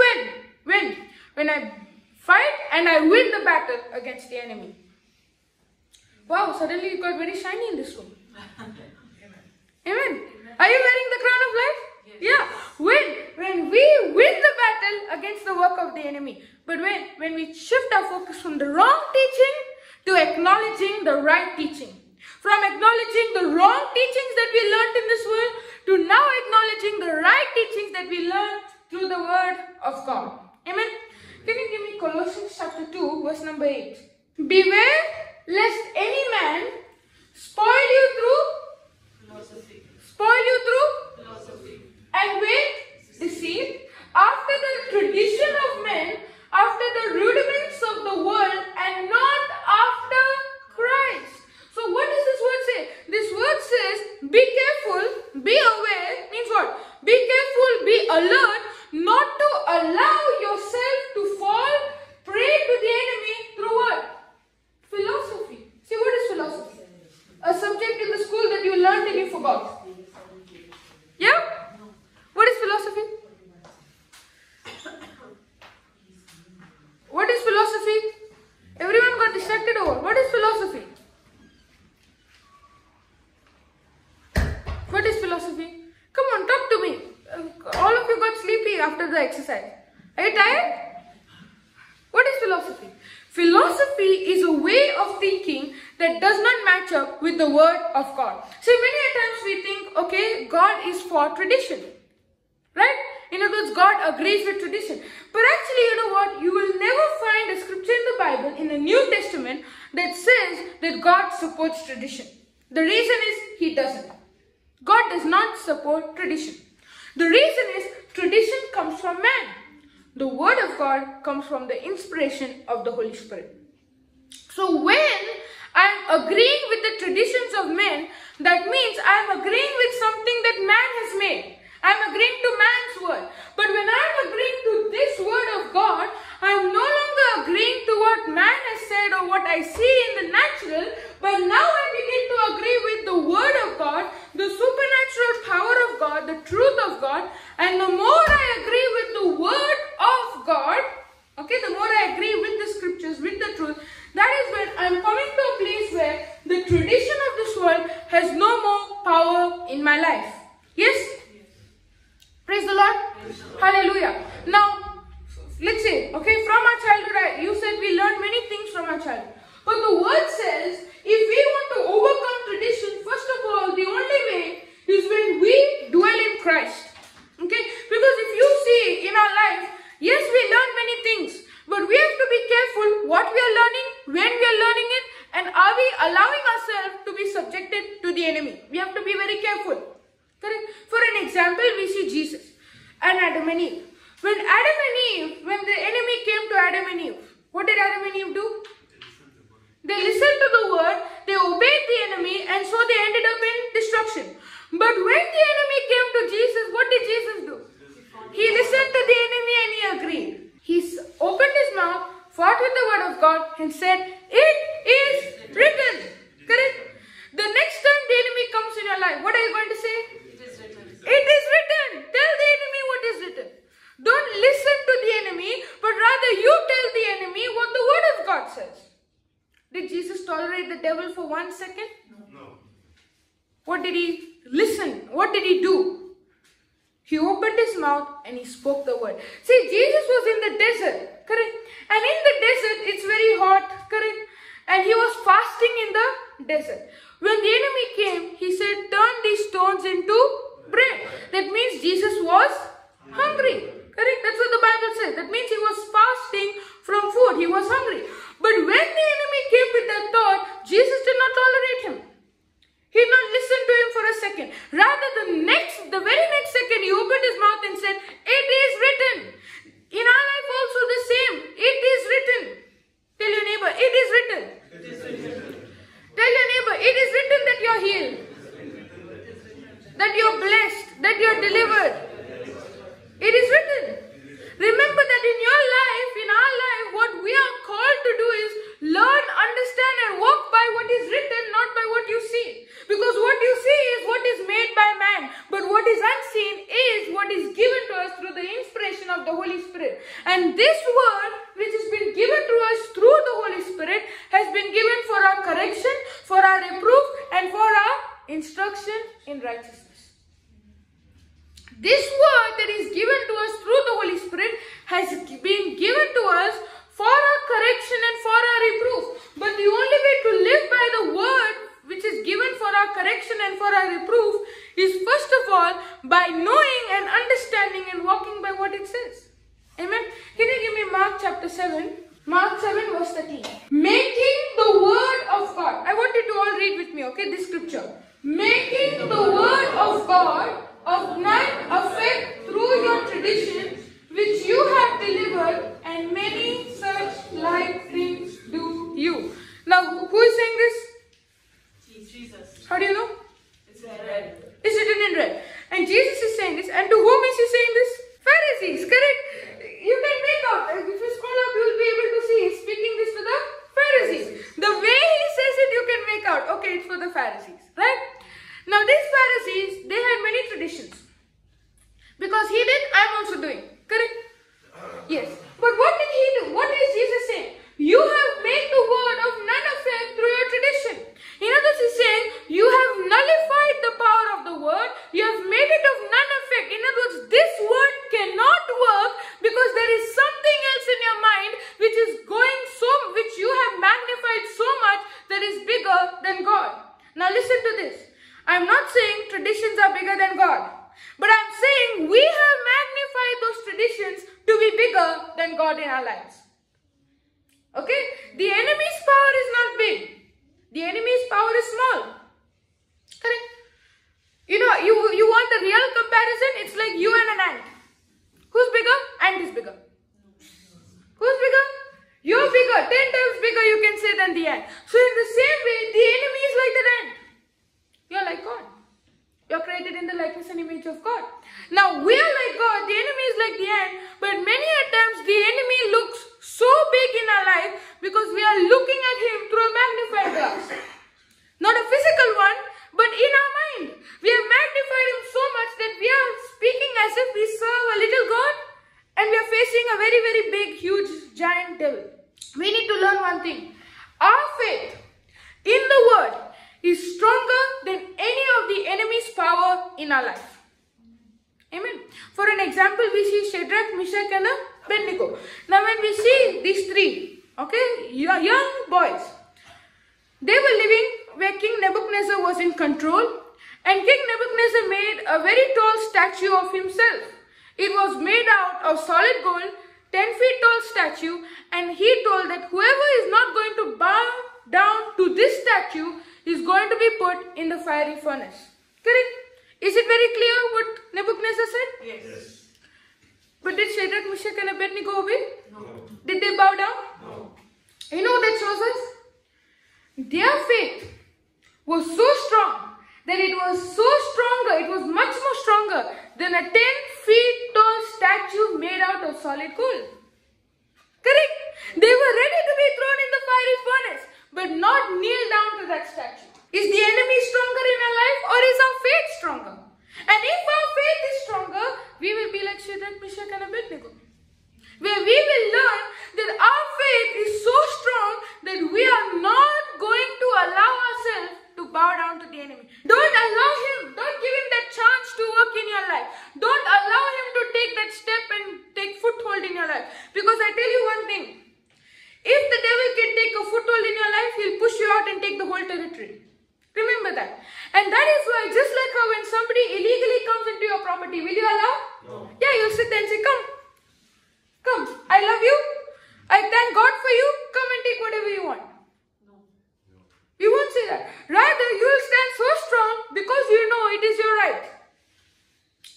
when I fight and I win the battle against the enemy. Wow, suddenly it got very shiny in this room. Amen. Are you wearing the crown of life? Yes. Yeah. When we win the battle against the work of the enemy. But when we shift our focus from the wrong teaching to acknowledging the right teaching. From acknowledging the wrong teachings that we learned in this world to now acknowledging the right teachings that we learned through the word of God. Amen. Can you give me Colossians chapter 2 verse number 8. Beware lest any man spoil you through philosophy and with deceit, after the tradition of men, after the rudiments of the world, and not after Christ. So what does this word say? This word says, be careful, be aware, means what? Be careful, be alert, not to allow yourself to fall prey to the enemy through what? Philosophy. See, what is philosophy? A subject in the school that you learned and you forgot. Yeah? What is philosophy? What is philosophy? Everyone got distracted over. What is philosophy? What is philosophy? Come on, talk to me. All of you got sleepy after the exercise. Are you tired? What is philosophy? Philosophy is a way of thinking that does not match up with the word of God. See, many times we think, okay, God is for tradition. Right? In other words, God agrees with tradition. But actually, you know what? You will never find a scripture in the Bible, in the New Testament, that says that God supports tradition. The reason is He doesn't. God does not support tradition. The reason is tradition comes from man. The word of God comes from the inspiration of the Holy Spirit. So when I am agreeing with the traditions of men, that means I am agreeing with something that man has made. I am agreeing to man's word. But when I am agreeing to this word of God, I am no longer agreeing to what man has said or what I see in the natural, but now I begin to agree with the word of God, the supernatural power of God, the truth of God. And the more I agree with the word of God, okay, the more I agree with the scriptures, with the truth, that is when I am coming to a place where the tradition of this world has no more power in my life. Yes? Praise the Lord. Hallelujah. Now, let's say, okay, from our childhood, you said we learned many things from our childhood. But the word says, if we want to overcome tradition, first of all, the only Adam and Eve. What did Adam and Eve do? They listened to the word, they obeyed the enemy, and so they ended up in destruction. But when the enemy came to Jesus, what did Jesus do? He listened to the enemy and he agreed. He opened his mouth, fought with the word of God, and said, "It is written." Correct? The next time the enemy comes in your life, what are you going to say? It is written. It is written. Tell the enemy what is written. Don't listen to the enemy, but rather you tell the enemy what the word of God says. Did Jesus tolerate the devil for 1 second? No. What did he listen? What did he do? He opened his mouth and he spoke the word. See, Jesus was in the desert, correct? And in the desert, it's very hot, correct? And he was fasting in the desert. When the enemy came, he said, "Turn these stones into bread." That means Jesus was hungry, correct? That's what the Bible says. That means he was fasting from food. He was hungry. But when the enemy came with that thought, Jesus did not tolerate him. He did not listen to him for a second. Rather, the very next second, he opened his mouth and said, "It is written." In our life also the same. It is written. Tell your neighbor, it is written. Tell your neighbor, it is written that you are healed, that you are blessed, that you are delivered. It is written. Remember that in your life, in our life, what we are called to do is learn, understand and walk by what is written, not by what you see. Because what you see is what is made by man. But what is unseen is what is given to us through the inspiration of the Holy Spirit. And this word, which has been given to us through the Holy Spirit, has been given for our correction, for our reproof, and for our instruction in righteousness. This word that is given to us through the Holy Spirit has been given to us for our correction and for our reproof. But the only way to live by the word which is given for our correction and for our reproof is first of all by knowing and understanding and walking by what it says. Amen. Can you give me Mark chapter 7? Mark 7 verse 13. Making the word of God. I want you to all read with me, okay, this scripture. Making the word of God of none effect through your tradition which you have delivered, and many such like things do you. Now, who is saying this? Jesus. How do you know? It's in red. It's written in red. And Jesus is saying this. And to whom is he saying this? Pharisees, correct? You can make out. If you scroll up, you will be able to see. He's speaking this to the Pharisees. The way he says it, you can make out. Okay, it's for the Pharisees, right? Now, these Pharisees, they had many traditions. Because he did, I'm also doing. Correct? Yes. But what did he do? What is Jesus saying? You have made the word of none effect through your tradition. In other words, he's saying, you have nullified the power of the word. You have made it of none effect. In other words, this word cannot work because there is something else in your mind which you have magnified so much that is bigger than God. Now listen to this. I'm not saying traditions are bigger than God. But I'm saying we have magnified those traditions to be bigger than God in our lives. Okay? The enemy's power is not big. The enemy's power is small. Correct? You know, you want the real comparison? It's like you and an ant. Who's bigger? Ant is bigger. Who's bigger? You're bigger. 10 times bigger you can say than the ant. So in the same way, the enemy is like that ant. You're like God. You're created in the likeness and image of God. Now, we are like God. The enemy is like the ant. But many a times, the enemy looks so big in our life because we are looking at him through a magnifying glass. Not a physical one, but in our mind. We have magnified him so much that we are speaking as if we serve a little God and we are facing a very, very big, huge, giant devil. We need to learn one thing. Our faith in the word is stronger than any of the enemy's power in our life. Amen. For an example, we see Shadrach, Meshach and Abednego. Now when we see these three, okay, young boys, they were living where King Nebuchadnezzar was in control, and King Nebuchadnezzar made a very tall statue of himself. It was made out of solid gold, 10 feet tall statue, and he told that whoever is not going to bow down to this statue is going to be put in the fiery furnace. Correct? Is it very clear what Nebuchadnezzar said? Yes. But did Shadrach, Meshach and Abednego obey? No. Did they bow that shows us? Their faith was so strong that it was so stronger, it was much more stronger than a 10 feet tall statue made out of solid gold. Correct? They were ready to be thrown in the fiery furnace, but not kneel down to that statue. Is the enemy stronger in our life, or is our faith stronger? And if our faith is stronger, we will be like Shadrach, Meshach and Abednego, where we will learn that our faith is so strong that we are not going to allow ourselves to bow down to the enemy. Don't allow him, don't give him that chance to work in your life. Don't allow him to take that step and take foothold in your life. Because I tell you one thing, if the devil can take a foothold in your life, he'll push you out and take the whole territory. Remember that. And that is why, just like how when somebody illegally comes into your property, will you allow? No. Yeah, you'll sit there and say, come, I love you, I thank God for you, come and take whatever you want. No. You won't say that. Rather, you will stand so strong because you know it is your right.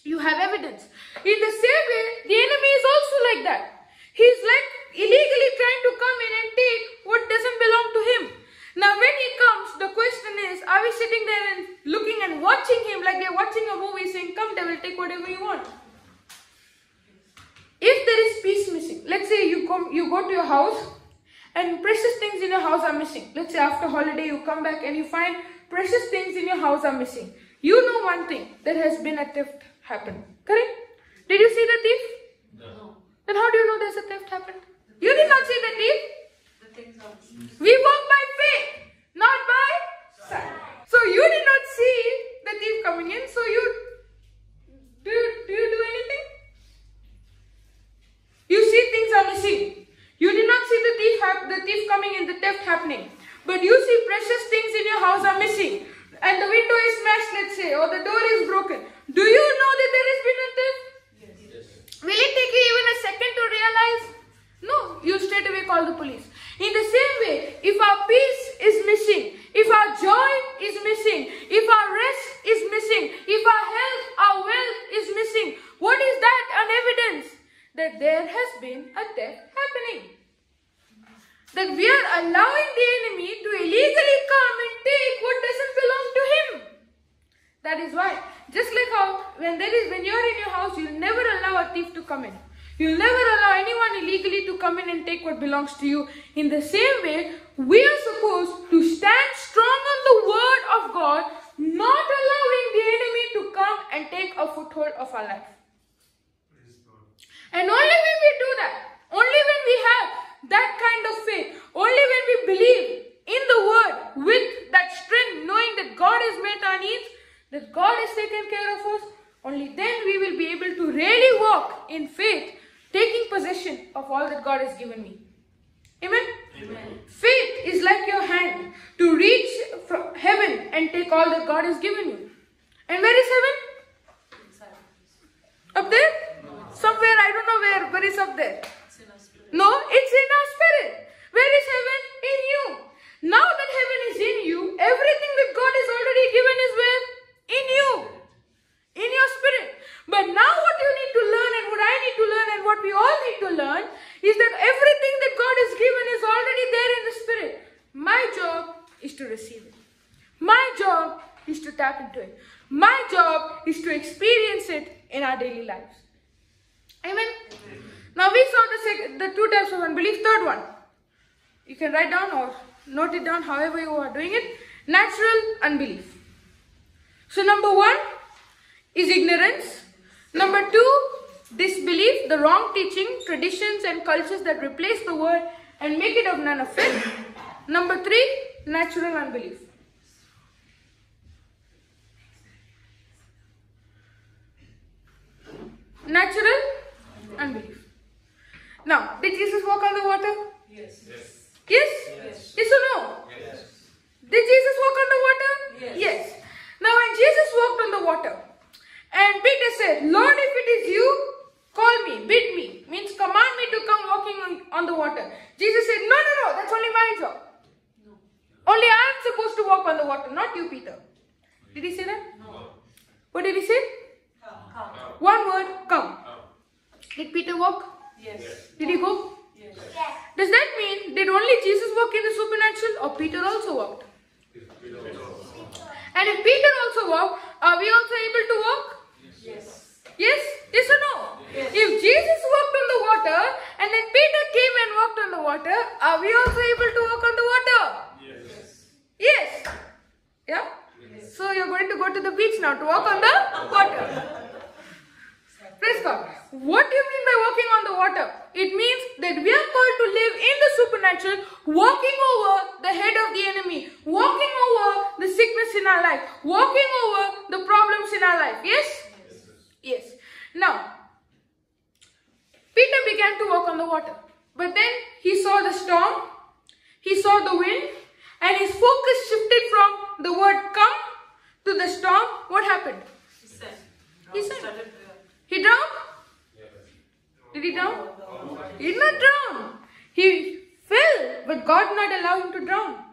You have evidence. In the same way, the enemy is also like that. He's like illegally trying to come in and take what doesn't belong to him. Now when he comes, the question is, are we sitting there and looking and watching him like they're watching a movie saying, come devil, take whatever you want. If there is peace missing, let's say you go to your house and precious things in your house are missing. Let's say after holiday you come back and you find precious things in your house are missing. You know one thing, there has been a theft happen. Correct? Did you see the thief? No. Then how do you know there's a theft happened? You did not see the thief. The things are. We walk by faith, not by sight. So you did not see the thief coming in. So you do you do anything? You see things are missing. You did not see the thief coming in, the theft happening. But you see precious things in your house are missing. And the window is smashed, let's say, or the door is broken. Do you know that there has been a theft? Yes. Will it take you even a second to realize? No, you straight away call the police. In the same way, if our peace is missing, if our joy is missing, if our rest is missing, if our health, our wealth is missing, what is that an evidence? That there has been a theft happening. That we are allowing the enemy to illegally come and take what doesn't belong to him. That is why, just like how when you're in your house, you'll never allow a thief to come in. You'll never allow anyone illegally to come in and take what belongs to you. In the same way, we are supposed to stand strong on the word of God, not allowing the enemy to come and take a foothold of our life. And only when we do that, only when we have that kind of faith, only when we believe in the word with that strength, knowing that God has met our needs, that God has taken care of us, only then we will be able to really walk in faith, taking possession of all that God has given me. Amen? Amen. Faith is like your hand to reach from heaven and take all that God has given you. And where is heaven? Inside. Up there? No. Somewhere, I don't know where, but it's up there. It's in our spirit. No, it's in our spirit. Where is heaven? In you. Now that heaven is in you, everything that God has already given is where? In you. In your spirit. But now what you need to learn and what I need to learn and what we all need to learn is that everything that God has given is already there in the spirit. My job is to receive it. My job is to tap into it. My job is to experience it in our daily lives. Amen? Now we saw the two types of unbelief. Third one, you can write down or note it down however you are doing it. Natural unbelief. So number one is ignorance. Number two, disbelief, the wrong teaching, traditions and cultures that replace the word and make it of none effect. Number three, natural unbelief. Natural unbelief. Now, did Jesus walk on the water? Yes. Yes? Yes. Yes or no? Yes. Did Jesus walk on the water? Yes. Now, when Jesus walked on the water, and Peter said, Lord, if it is you, call me, bid me, means command me to come walking on the water. Jesus said, no, that's only my job. No. Only I am supposed to walk on the water, not you, Peter. Did he say that? No. What did he say? Come. One word, come. Did Peter walk? Yes. Did he go? Yes. Does that mean did only did Jesus walk in the supernatural, or Peter also walked? And if Peter also walked, are we also able to walk? Yes. Yes? Yes or no? Yes. If Jesus walked on the water and then Peter came and walked on the water, are we also able to walk on the water? Yes. Yes. Yeah? Yes. So you're going to go to the beach now to walk on the water. Praise God. What do you mean by walking on the water? It means that we are called to live in the supernatural, walking over the head of the enemy, walking over the sickness in our life, walking over the problems in our life. Yes? Yes. Now, Peter began to walk on the water. But then he saw the storm, he saw the wind, and his focus shifted from the word come to the storm. What happened? He said. He said. Started He drowned? Did he drown? He did not drown. He fell, but God did not allow him to drown.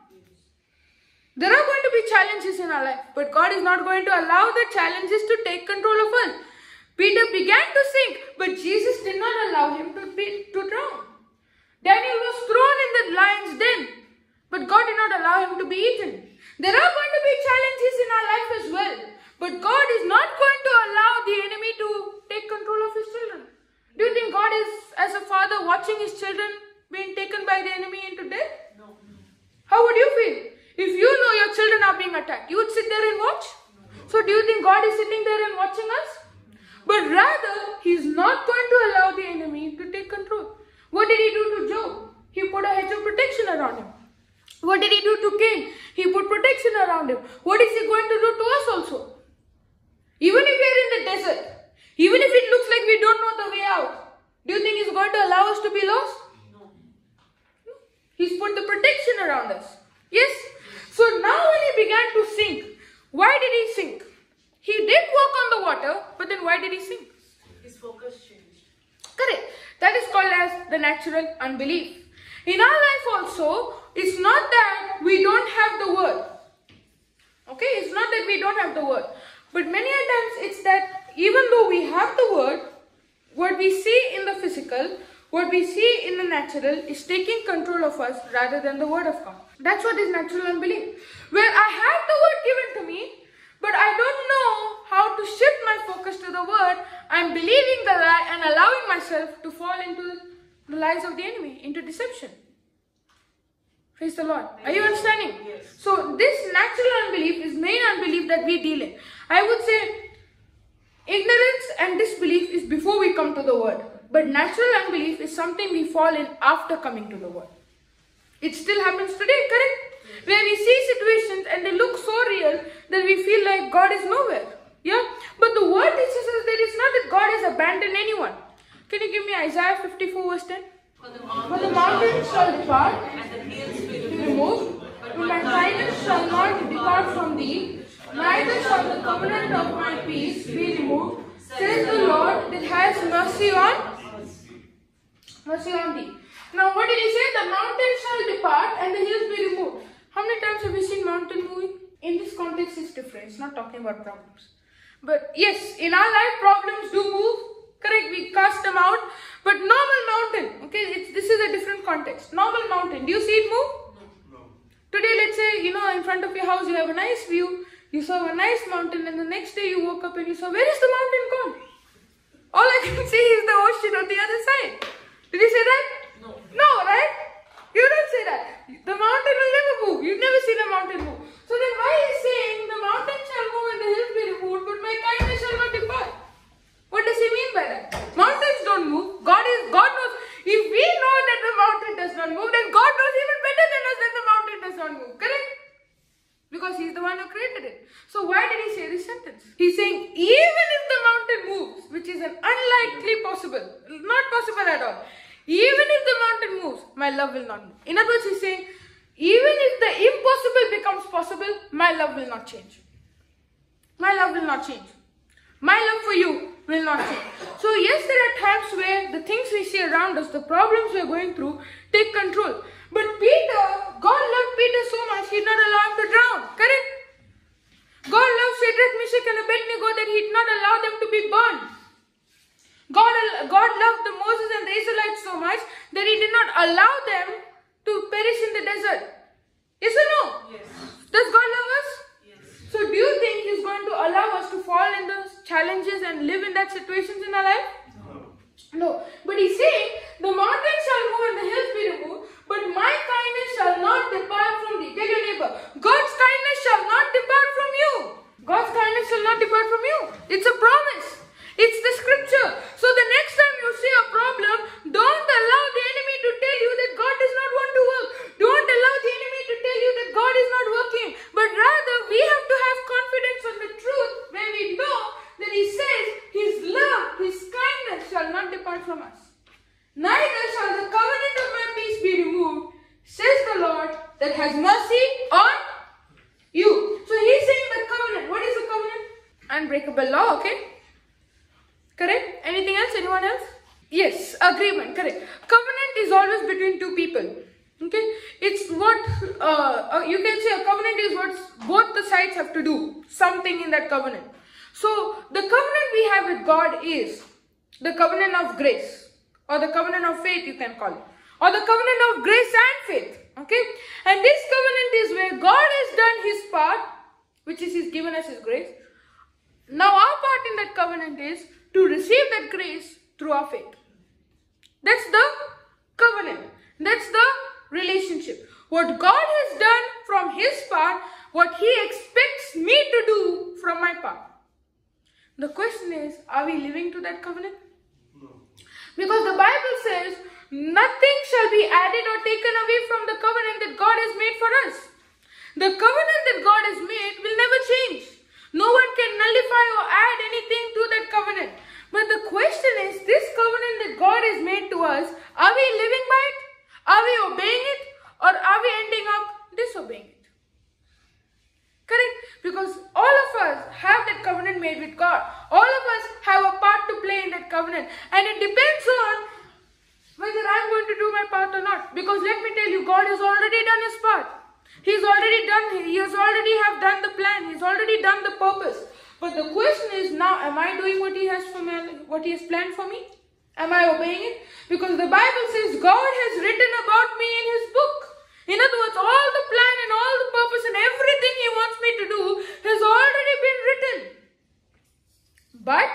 There are going to be challenges in our life, but God is not going to allow the challenges to take control of us. Peter began to sink, but Jesus did not allow him to drown. Daniel was thrown in the lion's den, but God did not allow him to be eaten. There are going to be challenges in our life as well, but God is not going to allow the enemy to take control of his children. Do you think God is, as a father, watching his children being taken by the enemy into death? No. How would you feel? If you know your children are being attacked, you would sit there and watch? So do you think God is sitting there and watching us? But rather, he is not going to allow the enemy to take control. What did he do to Job? He put a hedge of protection around him. What did he do to Cain? He put protection around him. What is he going to do to us also? Even if we are in the desert, even if it looks like we don't know the way out, do you think he's going to allow us to be lost? No. He's put the protection around us. Yes? So now when he began to sink, why did he sink? He did walk on the water, but then why did he sink? His focus changed. Correct. That is called as the natural unbelief. In our life also, it's not that we don't have the word. Okay? It's not that we don't have the word. But many a times it's that even though we have the word, what we see in the physical, what we see in the natural is taking control of us rather than the word of God. That's what is natural unbelief. Where I have the word given to me, but I don't know how to shift my focus to the word. I'm believing the lie and allowing myself to fall into the lies of the enemy, into deception. Praise the Lord. Are you understanding? Yes. So this natural unbelief is main unbelief that we deal in. I would say ignorance and disbelief is before we come to the word. But natural unbelief is something we fall in after coming to the word. It still happens today, correct? Where we see situations and they look so real that we feel like God is nowhere. Yeah? But the word teaches us that it's not that God has abandoned anyone. Can you give me Isaiah 54 verse 10? For the mountains shall depart And the hills will be removed, but my kindness shall not depart from thee, neither shall the covenant of my peace be removed, says the Lord that has mercy on thee. Now what did he say? The mountains shall depart and the hills be removed. How many times have we seen mountain moving? In this context it's different. It's not talking about problems. But yes, in our life problems do move. Correct, we cast them out. But normal mountain, okay, this is a different context. Normal mountain, do you see it move? No. Today, let's say, in front of your house you have a nice view. You saw a nice mountain and the next day you woke up and you saw, where is the mountain gone? All I can see is the ocean on the other side. Did you say that? No. No, right? You don't say that. The mountain will never move. You've never seen a mountain move. So then why is saying the mountain shall move and the hills be removed, but my kindness shall not depart? What does he mean by that? Mountains don't move. God knows. If we know that the mountain does not move, then God knows even better than us that the mountain does not move. Correct? Because he's the one who created it. So why did he say this sentence? He's saying even if the mountain moves, which is an unlikely possible, not possible at all. Even if the mountain moves, my love will not move. In other words, he's saying, even if the impossible becomes possible, my love will not change. My love will not change. My love for you will not change. So yes, there are times where the things we see around us, the problems we are going through, take control. But Peter, God loved Peter so much, he did not allow him to drown. Correct? God loved Shadrach, Meshach and Abednego that he did not allow them to be burned. God loved the Moses and the Israelites so much that he did not allow them to perish in the desert? Yes or no? Yes. Does God love us? Yes. So do you think He's going to allow us to fall in those challenges and live in that situations in our life? No. But He's saying, the mountains shall move and the hills be removed, but my kindness shall not depart from thee. Tell your neighbor, God's kindness shall not depart from you. God's kindness shall not depart from you. It's a promise. It's the scripture. So the next time you see a problem, don't allow the enemy to tell you that God does not want to work. Don't allow the enemy to tell you that God is not working. But rather, we have to have confidence on the truth when we know that He says His love, His kindness shall not depart from us. Neither shall the covenant of my peace be removed, says the Lord, that has mercy on you. So He's saying the covenant. What is the covenant? Unbreakable law, okay? Correct? Anything else? Anyone else? Yes, agreement, correct. Covenant is always between two people. Okay? It's what, you can say a covenant is what both the sides have to do. Something in that covenant. So, the covenant we have with God is the covenant of grace. Or the covenant of faith, you can call it. Or the covenant of grace and faith. Okay? And this covenant is where God has done His part, which is He's given us His grace. Now our part in that covenant is to receive that grace through our faith. That's the covenant. That's the relationship. What God has done from His part, what He expects me to do from my part. The question is, are we living to that covenant? No. Because the Bible says, nothing shall be added or taken away from the covenant that God has made for us. The covenant that God has made will never change. No one can nullify or add anything to that covenant. But the question is, this covenant that God has made to us, are we living by it? Are we obeying it? Or are we ending up disobeying it? Correct? Because all of us have that covenant made with God. All of us have a part to play in that covenant. And it depends on whether I'm going to do my part or not. Because let me tell you, God has already done His part. He has already have done the plan. He's already done the purpose. But the question is now, am I doing what He has planned for me? Am I obeying it? Because the Bible says God has written about me in His book. In other words, all the plan and all the purpose and everything He wants me to do has already been written. But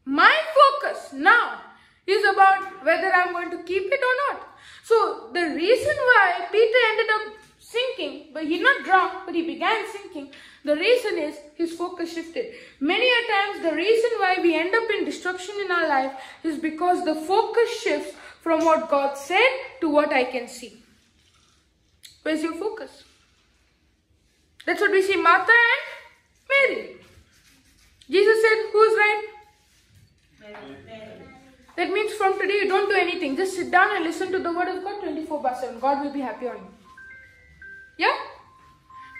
my focus now is about whether I'm going to keep it or not. So the reason why Peter ended up sinking, but he not drowned, but he began sinking. The reason is his focus shifted. Many a times the reason why we end up in destruction in our life is because the focus shifts from what God said to what I can see. Where's your focus? That's what we see Martha and Mary. Jesus said, who is right? Mary. That means from today you don't do anything. Just sit down and listen to the word of God 24/7. God will be happy on you. Yeah?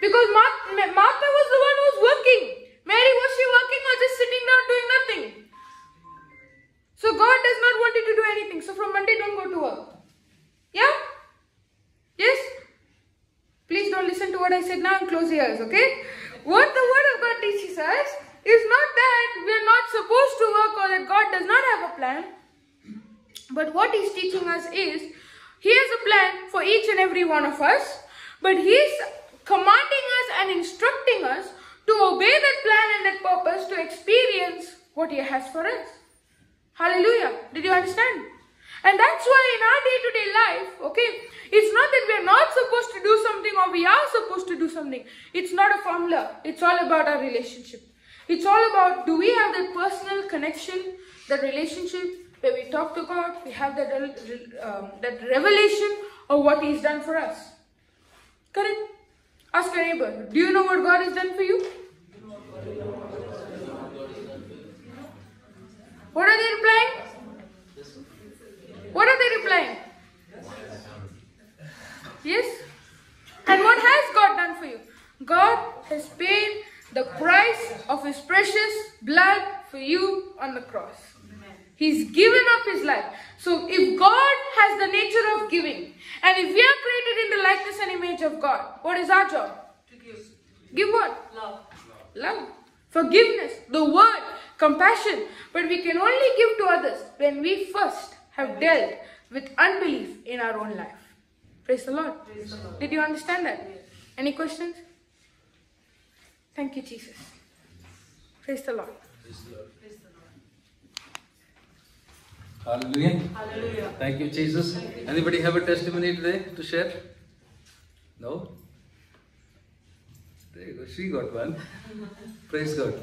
Because Martha was the one who was working. Mary, was she working or just sitting down doing nothing? So God does not want you to do anything. So from Monday, don't go to work. Yeah? Yes? Please don't listen to what I said now and close your ears, okay? What the word of God teaches us is not that we are not supposed to work or that God does not have a plan. But what He's teaching us is, He has a plan for each and every one of us. But He's commanding us and instructing us to obey that plan and that purpose to experience what He has for us. Hallelujah. Did you understand? And that's why in our day-to-day life, okay, it's not that we are not supposed to do something or we are supposed to do something. It's not a formula. It's all about our relationship. It's all about, do we have that personal connection, that relationship where we talk to God, we have that revelation of what He's done for us. Correct? Ask your neighbor, do you know what God has done for you? What are they replying? What are they replying? Yes? And what has God done for you? God has paid the price of His precious blood for you on the cross. He's given up His life. So if God has the nature of giving, and if we are created in the likeness and image of God, what is our job? To give. Give what? Love. Love. Forgiveness. The word. Compassion. But we can only give to others when we first have dealt with unbelief in our own life. Praise the Lord. Praise the Lord. Did you understand that? Any questions? Thank you, Jesus. Praise the Lord. Praise the Lord. Hallelujah. Hallelujah. Thank you, Jesus. Anybody have a testimony today to share? No? There you go. She got one. Praise God.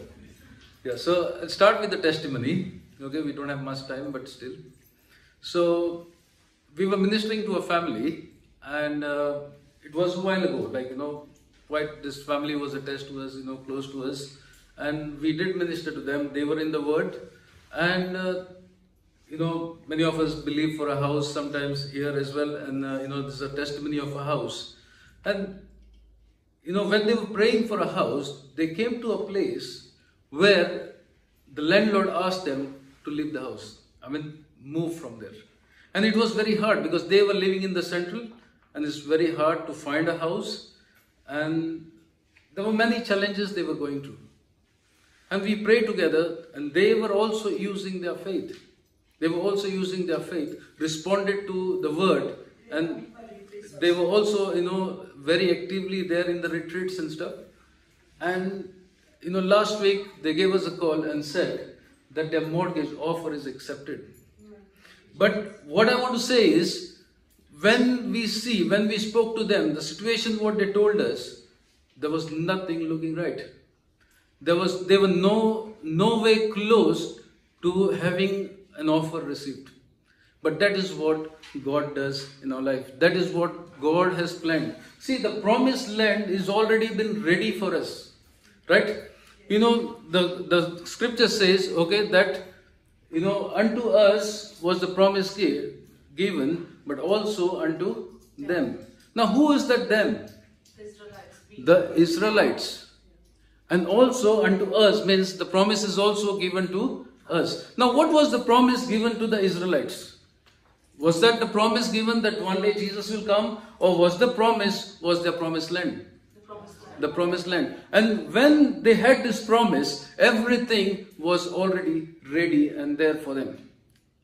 Yeah, so I'll start with the testimony. Okay, we don't have much time, but still. So, we were ministering to a family, and it was a while ago, like, quite this family was attached to us, close to us, and we did minister to them. They were in the Word, and many of us believe for a house sometimes here as well, and this is a testimony of a house. And when they were praying for a house, they came to a place where the landlord asked them to leave the house. Move from there. And it was very hard because they were living in the central, and it's very hard to find a house, and there were many challenges they were going through. And we prayed together, and they were also using their faith. They were also using their faith, responded to the word, and they were also, very actively there in the retreats and stuff. And, last week they gave us a call and said that their mortgage offer is accepted. But what I want to say is, when we spoke to them, the situation what they told us, there was nothing looking right. They were no way close to having an offer received. But that is what God does in our life. That is what God has planned. See, the promised land is already been ready for us. Right? The scripture says, okay, that, unto us was the promise given, but also unto them. Now, who is that them? The Israelites. And also unto us means the promise is also given to us. Now, what was the promise given to the Israelites? Was that the promise given that one day Jesus will come? Or was their promised land? The promised land. And when they had this promise, everything was already ready and there for them.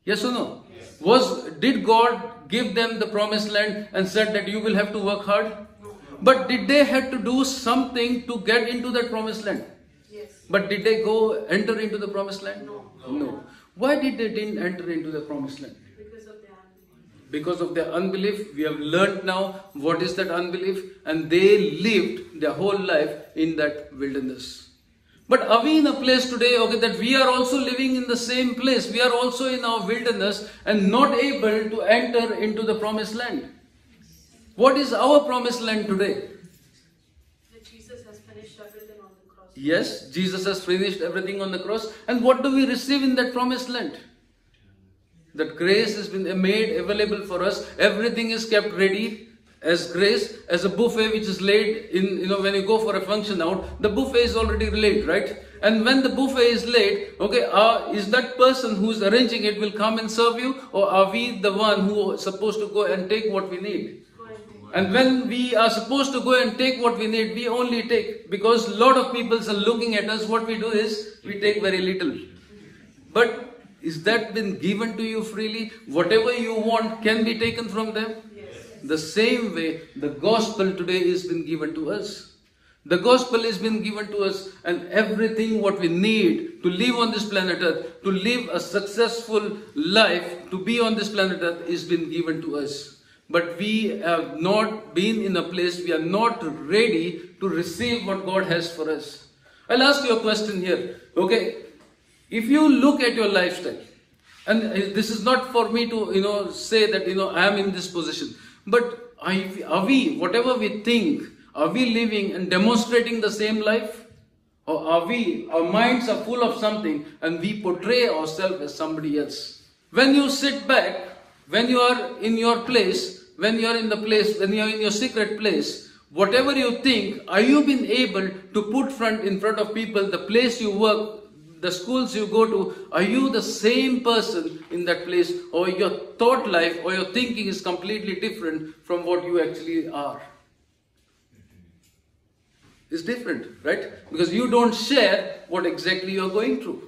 Yes or no? Yes. Did God give them the promised land and said that you will have to work hard? No. But did they have to do something to get into that promised land? Yes. But did they go enter into the promised land? No. Why did they didn't enter into the promised land? Because of their unbelief. We have learned now what is that unbelief, and they lived their whole life in that wilderness. But are we in a place today, okay, that we are also living in the same place? We are also in our wilderness and not able to enter into the promised land. What is our promised land today? That Jesus has finished everything on the cross. Yes, Jesus has finished everything on the cross. And what do we receive in that promised land? That grace has been made available for us. Everything is kept ready as grace, as a buffet which is laid in, when you go for a function out, the buffet is already laid, right? And when the buffet is laid, okay, is that person who is arranging it will come and serve you, or are we the one who are supposed to go and take what we need? And when we are supposed to go and take what we need, we only take, because a lot of people are looking at us, what we do is, we take very little. But is that been given to you freely? Whatever you want can be taken from them? Yes. The same way, the gospel today has been given to us. The gospel has been given to us, and everything what we need to live on this planet Earth, to live a successful life, to be on this planet Earth, is been given to us. But we have not been in a place, we are not ready to receive what God has for us. I'll ask you a question here. Okay, if you look at your lifestyle, and this is not for me to, say that, I am in this position. But are we, whatever we think, are we living and demonstrating the same life? Or our minds are full of something and we portray ourselves as somebody else? When you sit back, when you are in your place, when you are in your secret place, whatever you think, are you been able to put in front of people the place you work, the schools you go to? Are you the same person in that place, or your thought life or your thinking is completely different from what you actually are? It's different, right? Because you don't share what exactly you're going through.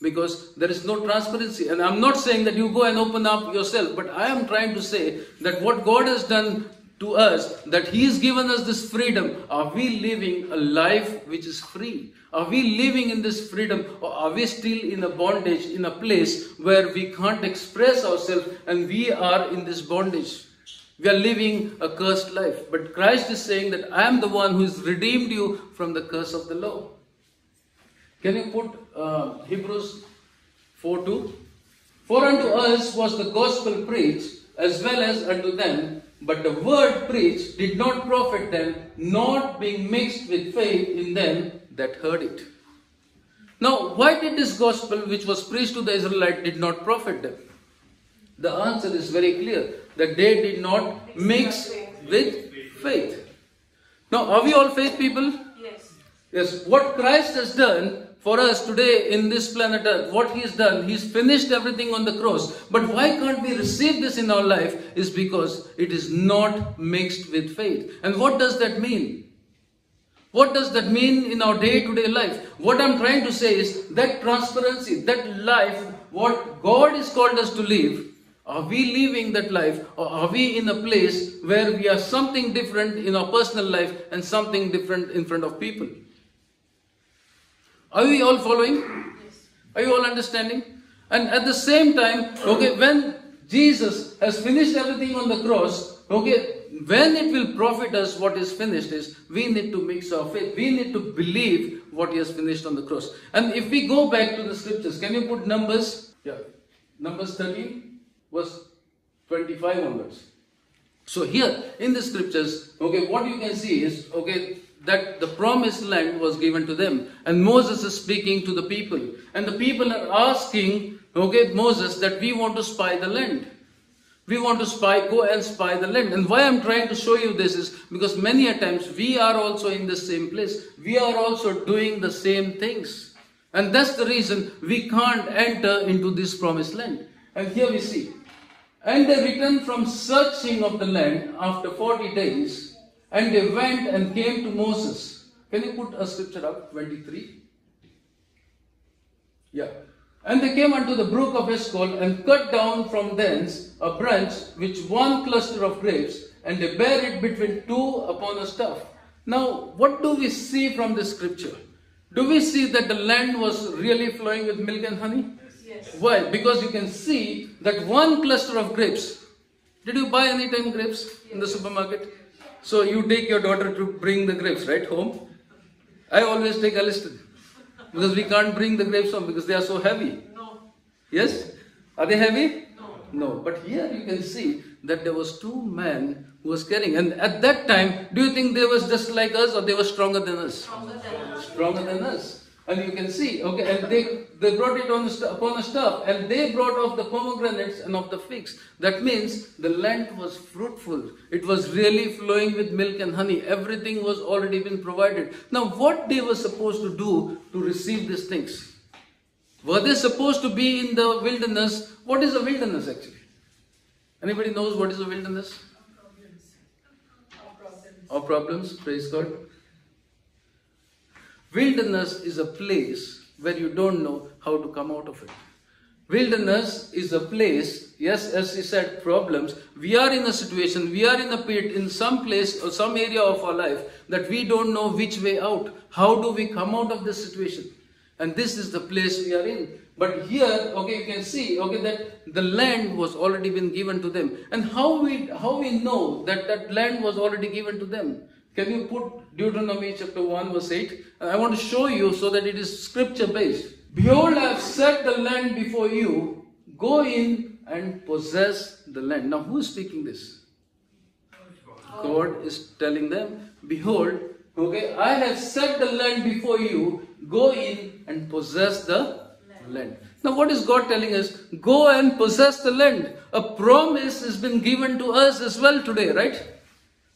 Because there is no transparency. And I'm not saying that you go and open up yourself, but I am trying to say that what God has done to us that He has given us this freedom, are we living a life which is free? Are we living in this freedom, or are we still in a bondage, in a place where we can't express ourselves and we are in this bondage? We are living a cursed life. But Christ is saying that I am the one who has redeemed you from the curse of the law. Can you put Hebrews 4:2? For unto us was the gospel preached as well as unto them, but the word preached did not profit them, not being mixed with faith in them that heard it. Now, why did this gospel which was preached to the Israelites did not profit them? The answer is very clear, that they did not mix with faith. Now, are we all faith people? Yes. Yes. What Christ has done for us today in this planet Earth, what He's done, He's finished everything on the cross. But why can't we receive this in our life? Is because it is not mixed with faith. And what does that mean? What does that mean in our day-to-day life? What I'm trying to say is that transparency, that life, what God has called us to live, are we living that life, or are we in a place where we are something different in our personal life and something different in front of people? Are we all following? Yes. Are you all understanding? And at the same time, okay, when Jesus has finished everything on the cross, okay, when it will profit us what is finished is, we need to mix our faith. We need to believe what He has finished on the cross. And if we go back to the scriptures, can you put Numbers? Yeah. Numbers 13, verse 25 onwards. So here in the scriptures, okay, what you can see is, okay, that the promised land was given to them. And Moses is speaking to the people. And the people are asking, okay, Moses, that we want to spy the land. We want to go and spy the land. And why I'm trying to show you this is because many a times we are also in the same place. We are also doing the same things. And that's the reason we can't enter into this promised land. And here we see. And they returned from searching of the land after 40 days. And they went and came to Moses. Can you put a scripture up? 23. Yeah. And they came unto the brook of Eshcol and cut down from thence a branch which one cluster of grapes, and they bare it between two upon a staff. Now, what do we see from this scripture? Do we see that the land was really flowing with milk and honey? Yes. Why? Because you can see that one cluster of grapes. Did you buy any time grapes in the supermarket? So you take your daughter to bring the grapes, right, home? I always take Aliston. Because we can't bring the grapes home because they are so heavy. No. Yes? Are they heavy? No. No. But here you can see that there was two men who was carrying. And at that time, do you think they was just like us or they were stronger than us? Stronger than us. Stronger than us. And you can see, okay, and they brought it upon a staff, and they brought off the pomegranates and of the figs. That means the land was fruitful. It was really flowing with milk and honey. Everything was already been provided. Now, what they were supposed to do to receive these things? Were they supposed to be in the wilderness? What is a wilderness actually? Anybody knows what is a wilderness? Our problems. Praise God. Wilderness is a place where you don't know how to come out of it. Wilderness is a place, yes, as he said, problems. We are in a situation, we are in a pit, in some place or some area of our life that we don't know which way out. How do we come out of this situation? And this is the place we are in. But here, okay, you can see, okay, that the land was already been given to them. And how we know that that land was already given to them? Can you put Deuteronomy chapter 1 verse 8? I want to show you so that it is scripture based. Behold, I have set the land before you. Go in and possess the land. Now who is speaking this? God is telling them, behold, okay, I have set the land before you. Go in and possess the land. Now what is God telling us? Go and possess the land. A promise has been given to us as well today, right?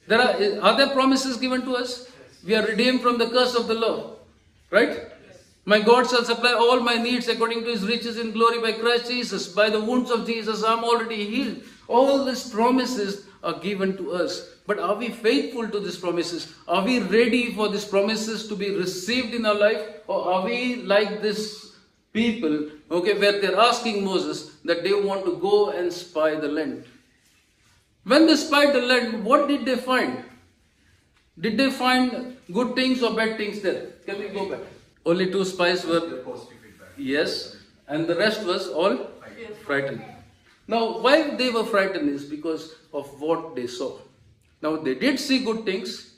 Are there promises given to us? Yes. We are redeemed from the curse of the law. Right? Yes. My God shall supply all my needs according to His riches in glory by Christ Jesus. By the wounds of Jesus I am already healed. All these promises are given to us. But are we faithful to these promises? Are we ready for these promises to be received in our life? Or are we like this people, okay, where they're asking Moses that they want to go and spy the land? When they spied the land, what did they find? Did they find good things or bad things there? Can we go back? Only 2 spies were, yes, and the rest was all frightened. Now, why they were frightened is because of what they saw. Now, they did see good things,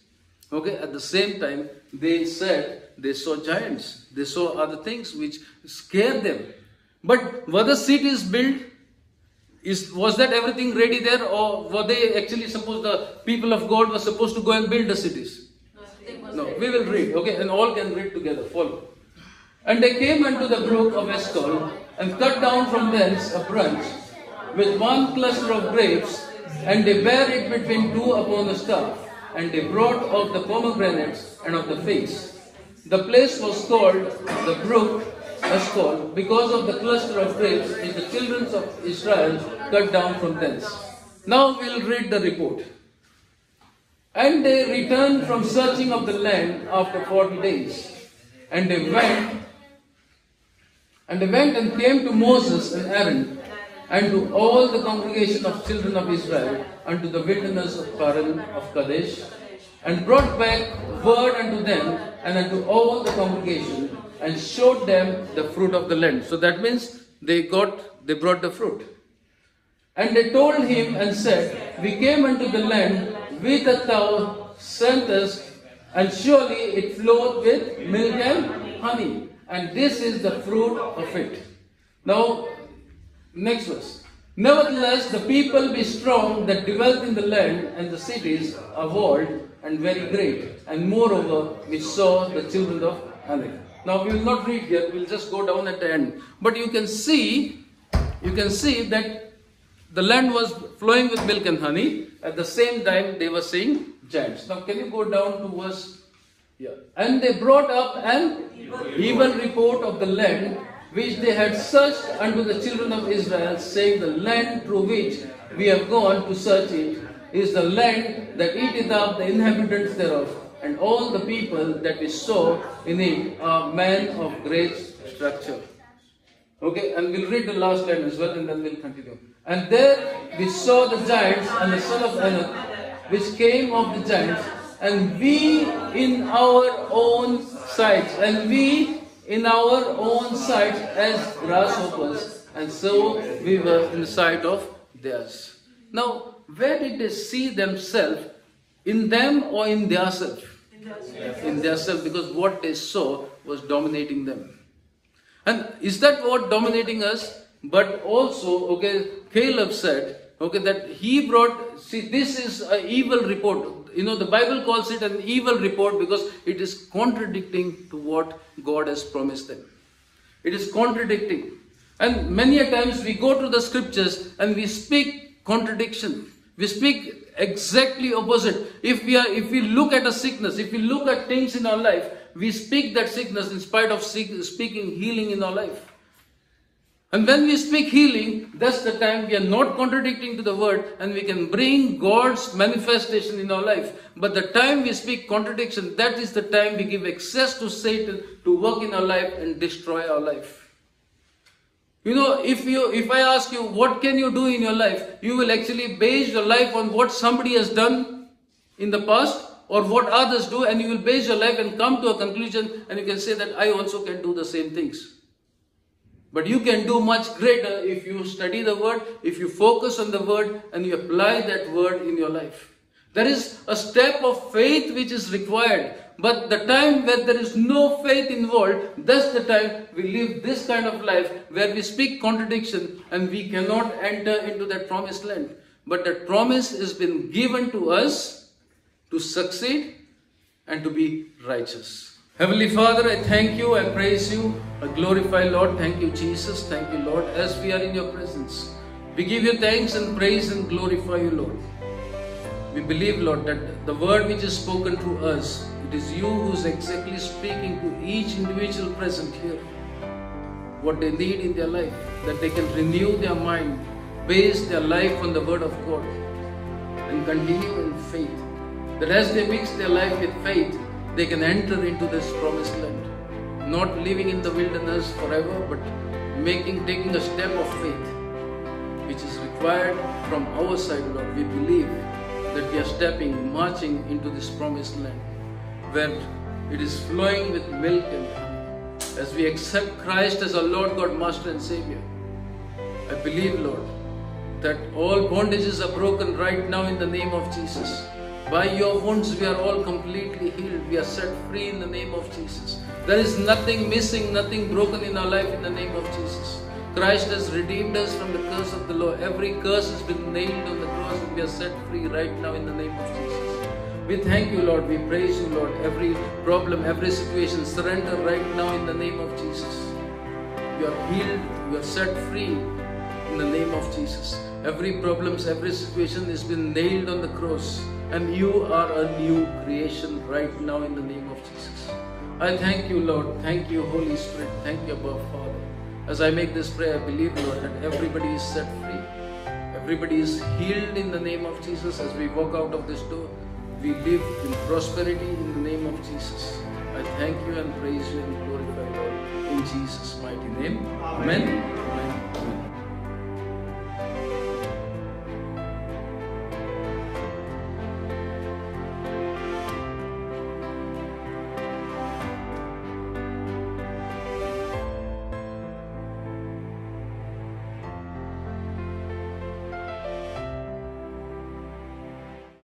okay, at the same time, they said they saw giants, they saw other things which scared them. But were the cities built? Was that everything ready there, or were they actually supposed, the people of God were supposed to go and build the cities? No, we will read, okay, and all can read together, follow. And they came unto the brook of Eshcol, and cut down from thence a branch, with 1 cluster of grapes, and they bare it between 2 upon the staff, and they brought of the pomegranates and of the figs. The place was called the brook Eshcol, because of the cluster of grapes which the children of Israel cut down from thence. Now we will read the report. And they returned from searching of the land after 40 days. And they went and came to Moses and Aaron, and to all the congregation of children of Israel, unto the wilderness of Paran of Kadesh, and brought back word unto them, and unto all the congregation, and showed them the fruit of the land. So that means they brought the fruit. And they told him and said, we came unto the land whither thou sentest, and surely it flowed with milk and honey, and this is the fruit of it. Now, next verse. Nevertheless, the people be strong that dwelt in the land, and the cities are walled and very great. And moreover, we saw the children of Anak. Now, we will not read here, we will just go down at the end. But you can see that the land was flowing with milk and honey. At the same time, they were seeing giants. Now, can you go down to verse? Yeah. And they brought up an evil report of the land which they had searched unto the children of Israel, saying, the land through which we have gone to search it is the land that eateth up the inhabitants thereof, and all the people that we saw in it are men of great stature. Okay, and we'll read the last line as well, and then we'll continue. And there we saw the giants and the son of Anak, which came of the giants, and we in our own sights, as grasshoppers, and so we were in the sight of theirs. Now, where did they see themselves? In them or in their self? In their self, because what they saw was dominating them. And is that what dominating us? But also, okay, Caleb said, okay, that he brought, see, this is an evil report. You know, the Bible calls it an evil report because it is contradicting to what God has promised them. It is contradicting. And many a times we go to the scriptures and we speak contradiction. We speak exactly opposite. If we look at a sickness, if we look at things in our life, we speak that sickness in spite of speaking healing in our life. And when we speak healing, that's the time we are not contradicting to the word, and we can bring God's manifestation in our life. But the time we speak contradiction, that is the time we give access to Satan to work in our life and destroy our life. You know, if I ask you, what can you do in your life? You will actually base your life on what somebody has done in the past or what others do, and you will base your life and come to a conclusion, and you can say that I also can do the same things. But you can do much greater if you study the word, if you focus on the word and you apply that word in your life. There is a step of faith which is required. But the time where there is no faith involved, that's the time we live this kind of life where we speak contradiction and we cannot enter into that promised land. But that promise has been given to us to succeed and to be righteous. Heavenly Father, I thank you, I praise you, I glorify Lord. Thank you, Jesus. Thank you, Lord, as we are in your presence. We give you thanks and praise and glorify you, Lord. We believe, Lord, that the word which is spoken to us, it is you who is exactly speaking to each individual present here. What they need in their life, that they can renew their mind, base their life on the word of God, and continue in faith. That as they mix their life with faith, they can enter into this promised land. Not living in the wilderness forever, but taking a step of faith, which is required. required from our side, Lord. We believe that we are marching into this promised land where it is flowing with milk and honey. As we accept Christ as our Lord, God, Master and Savior, I believe, Lord, that all bondages are broken right now in the name of Jesus. By your wounds we are all completely healed. We are set free in the name of Jesus. There is nothing missing, nothing broken in our life in the name of Jesus. Christ has redeemed us from the curse of the law. Every curse has been nailed on the cross and we are set free right now in the name of Jesus. We thank you, Lord. We praise you, Lord. Every problem, every situation, surrender right now in the name of Jesus. You are healed. You are set free in the name of Jesus. Every problem, every situation has been nailed on the cross. And you are a new creation right now in the name of Jesus. I thank you, Lord. Thank you, Holy Spirit. Thank you, Abba Father. As I make this prayer, I believe, Lord, that everybody is set free. Everybody is healed in the name of Jesus. As we walk out of this door, we live in prosperity in the name of Jesus. I thank you and praise you and glorify you, Lord, in Jesus' mighty name. Amen.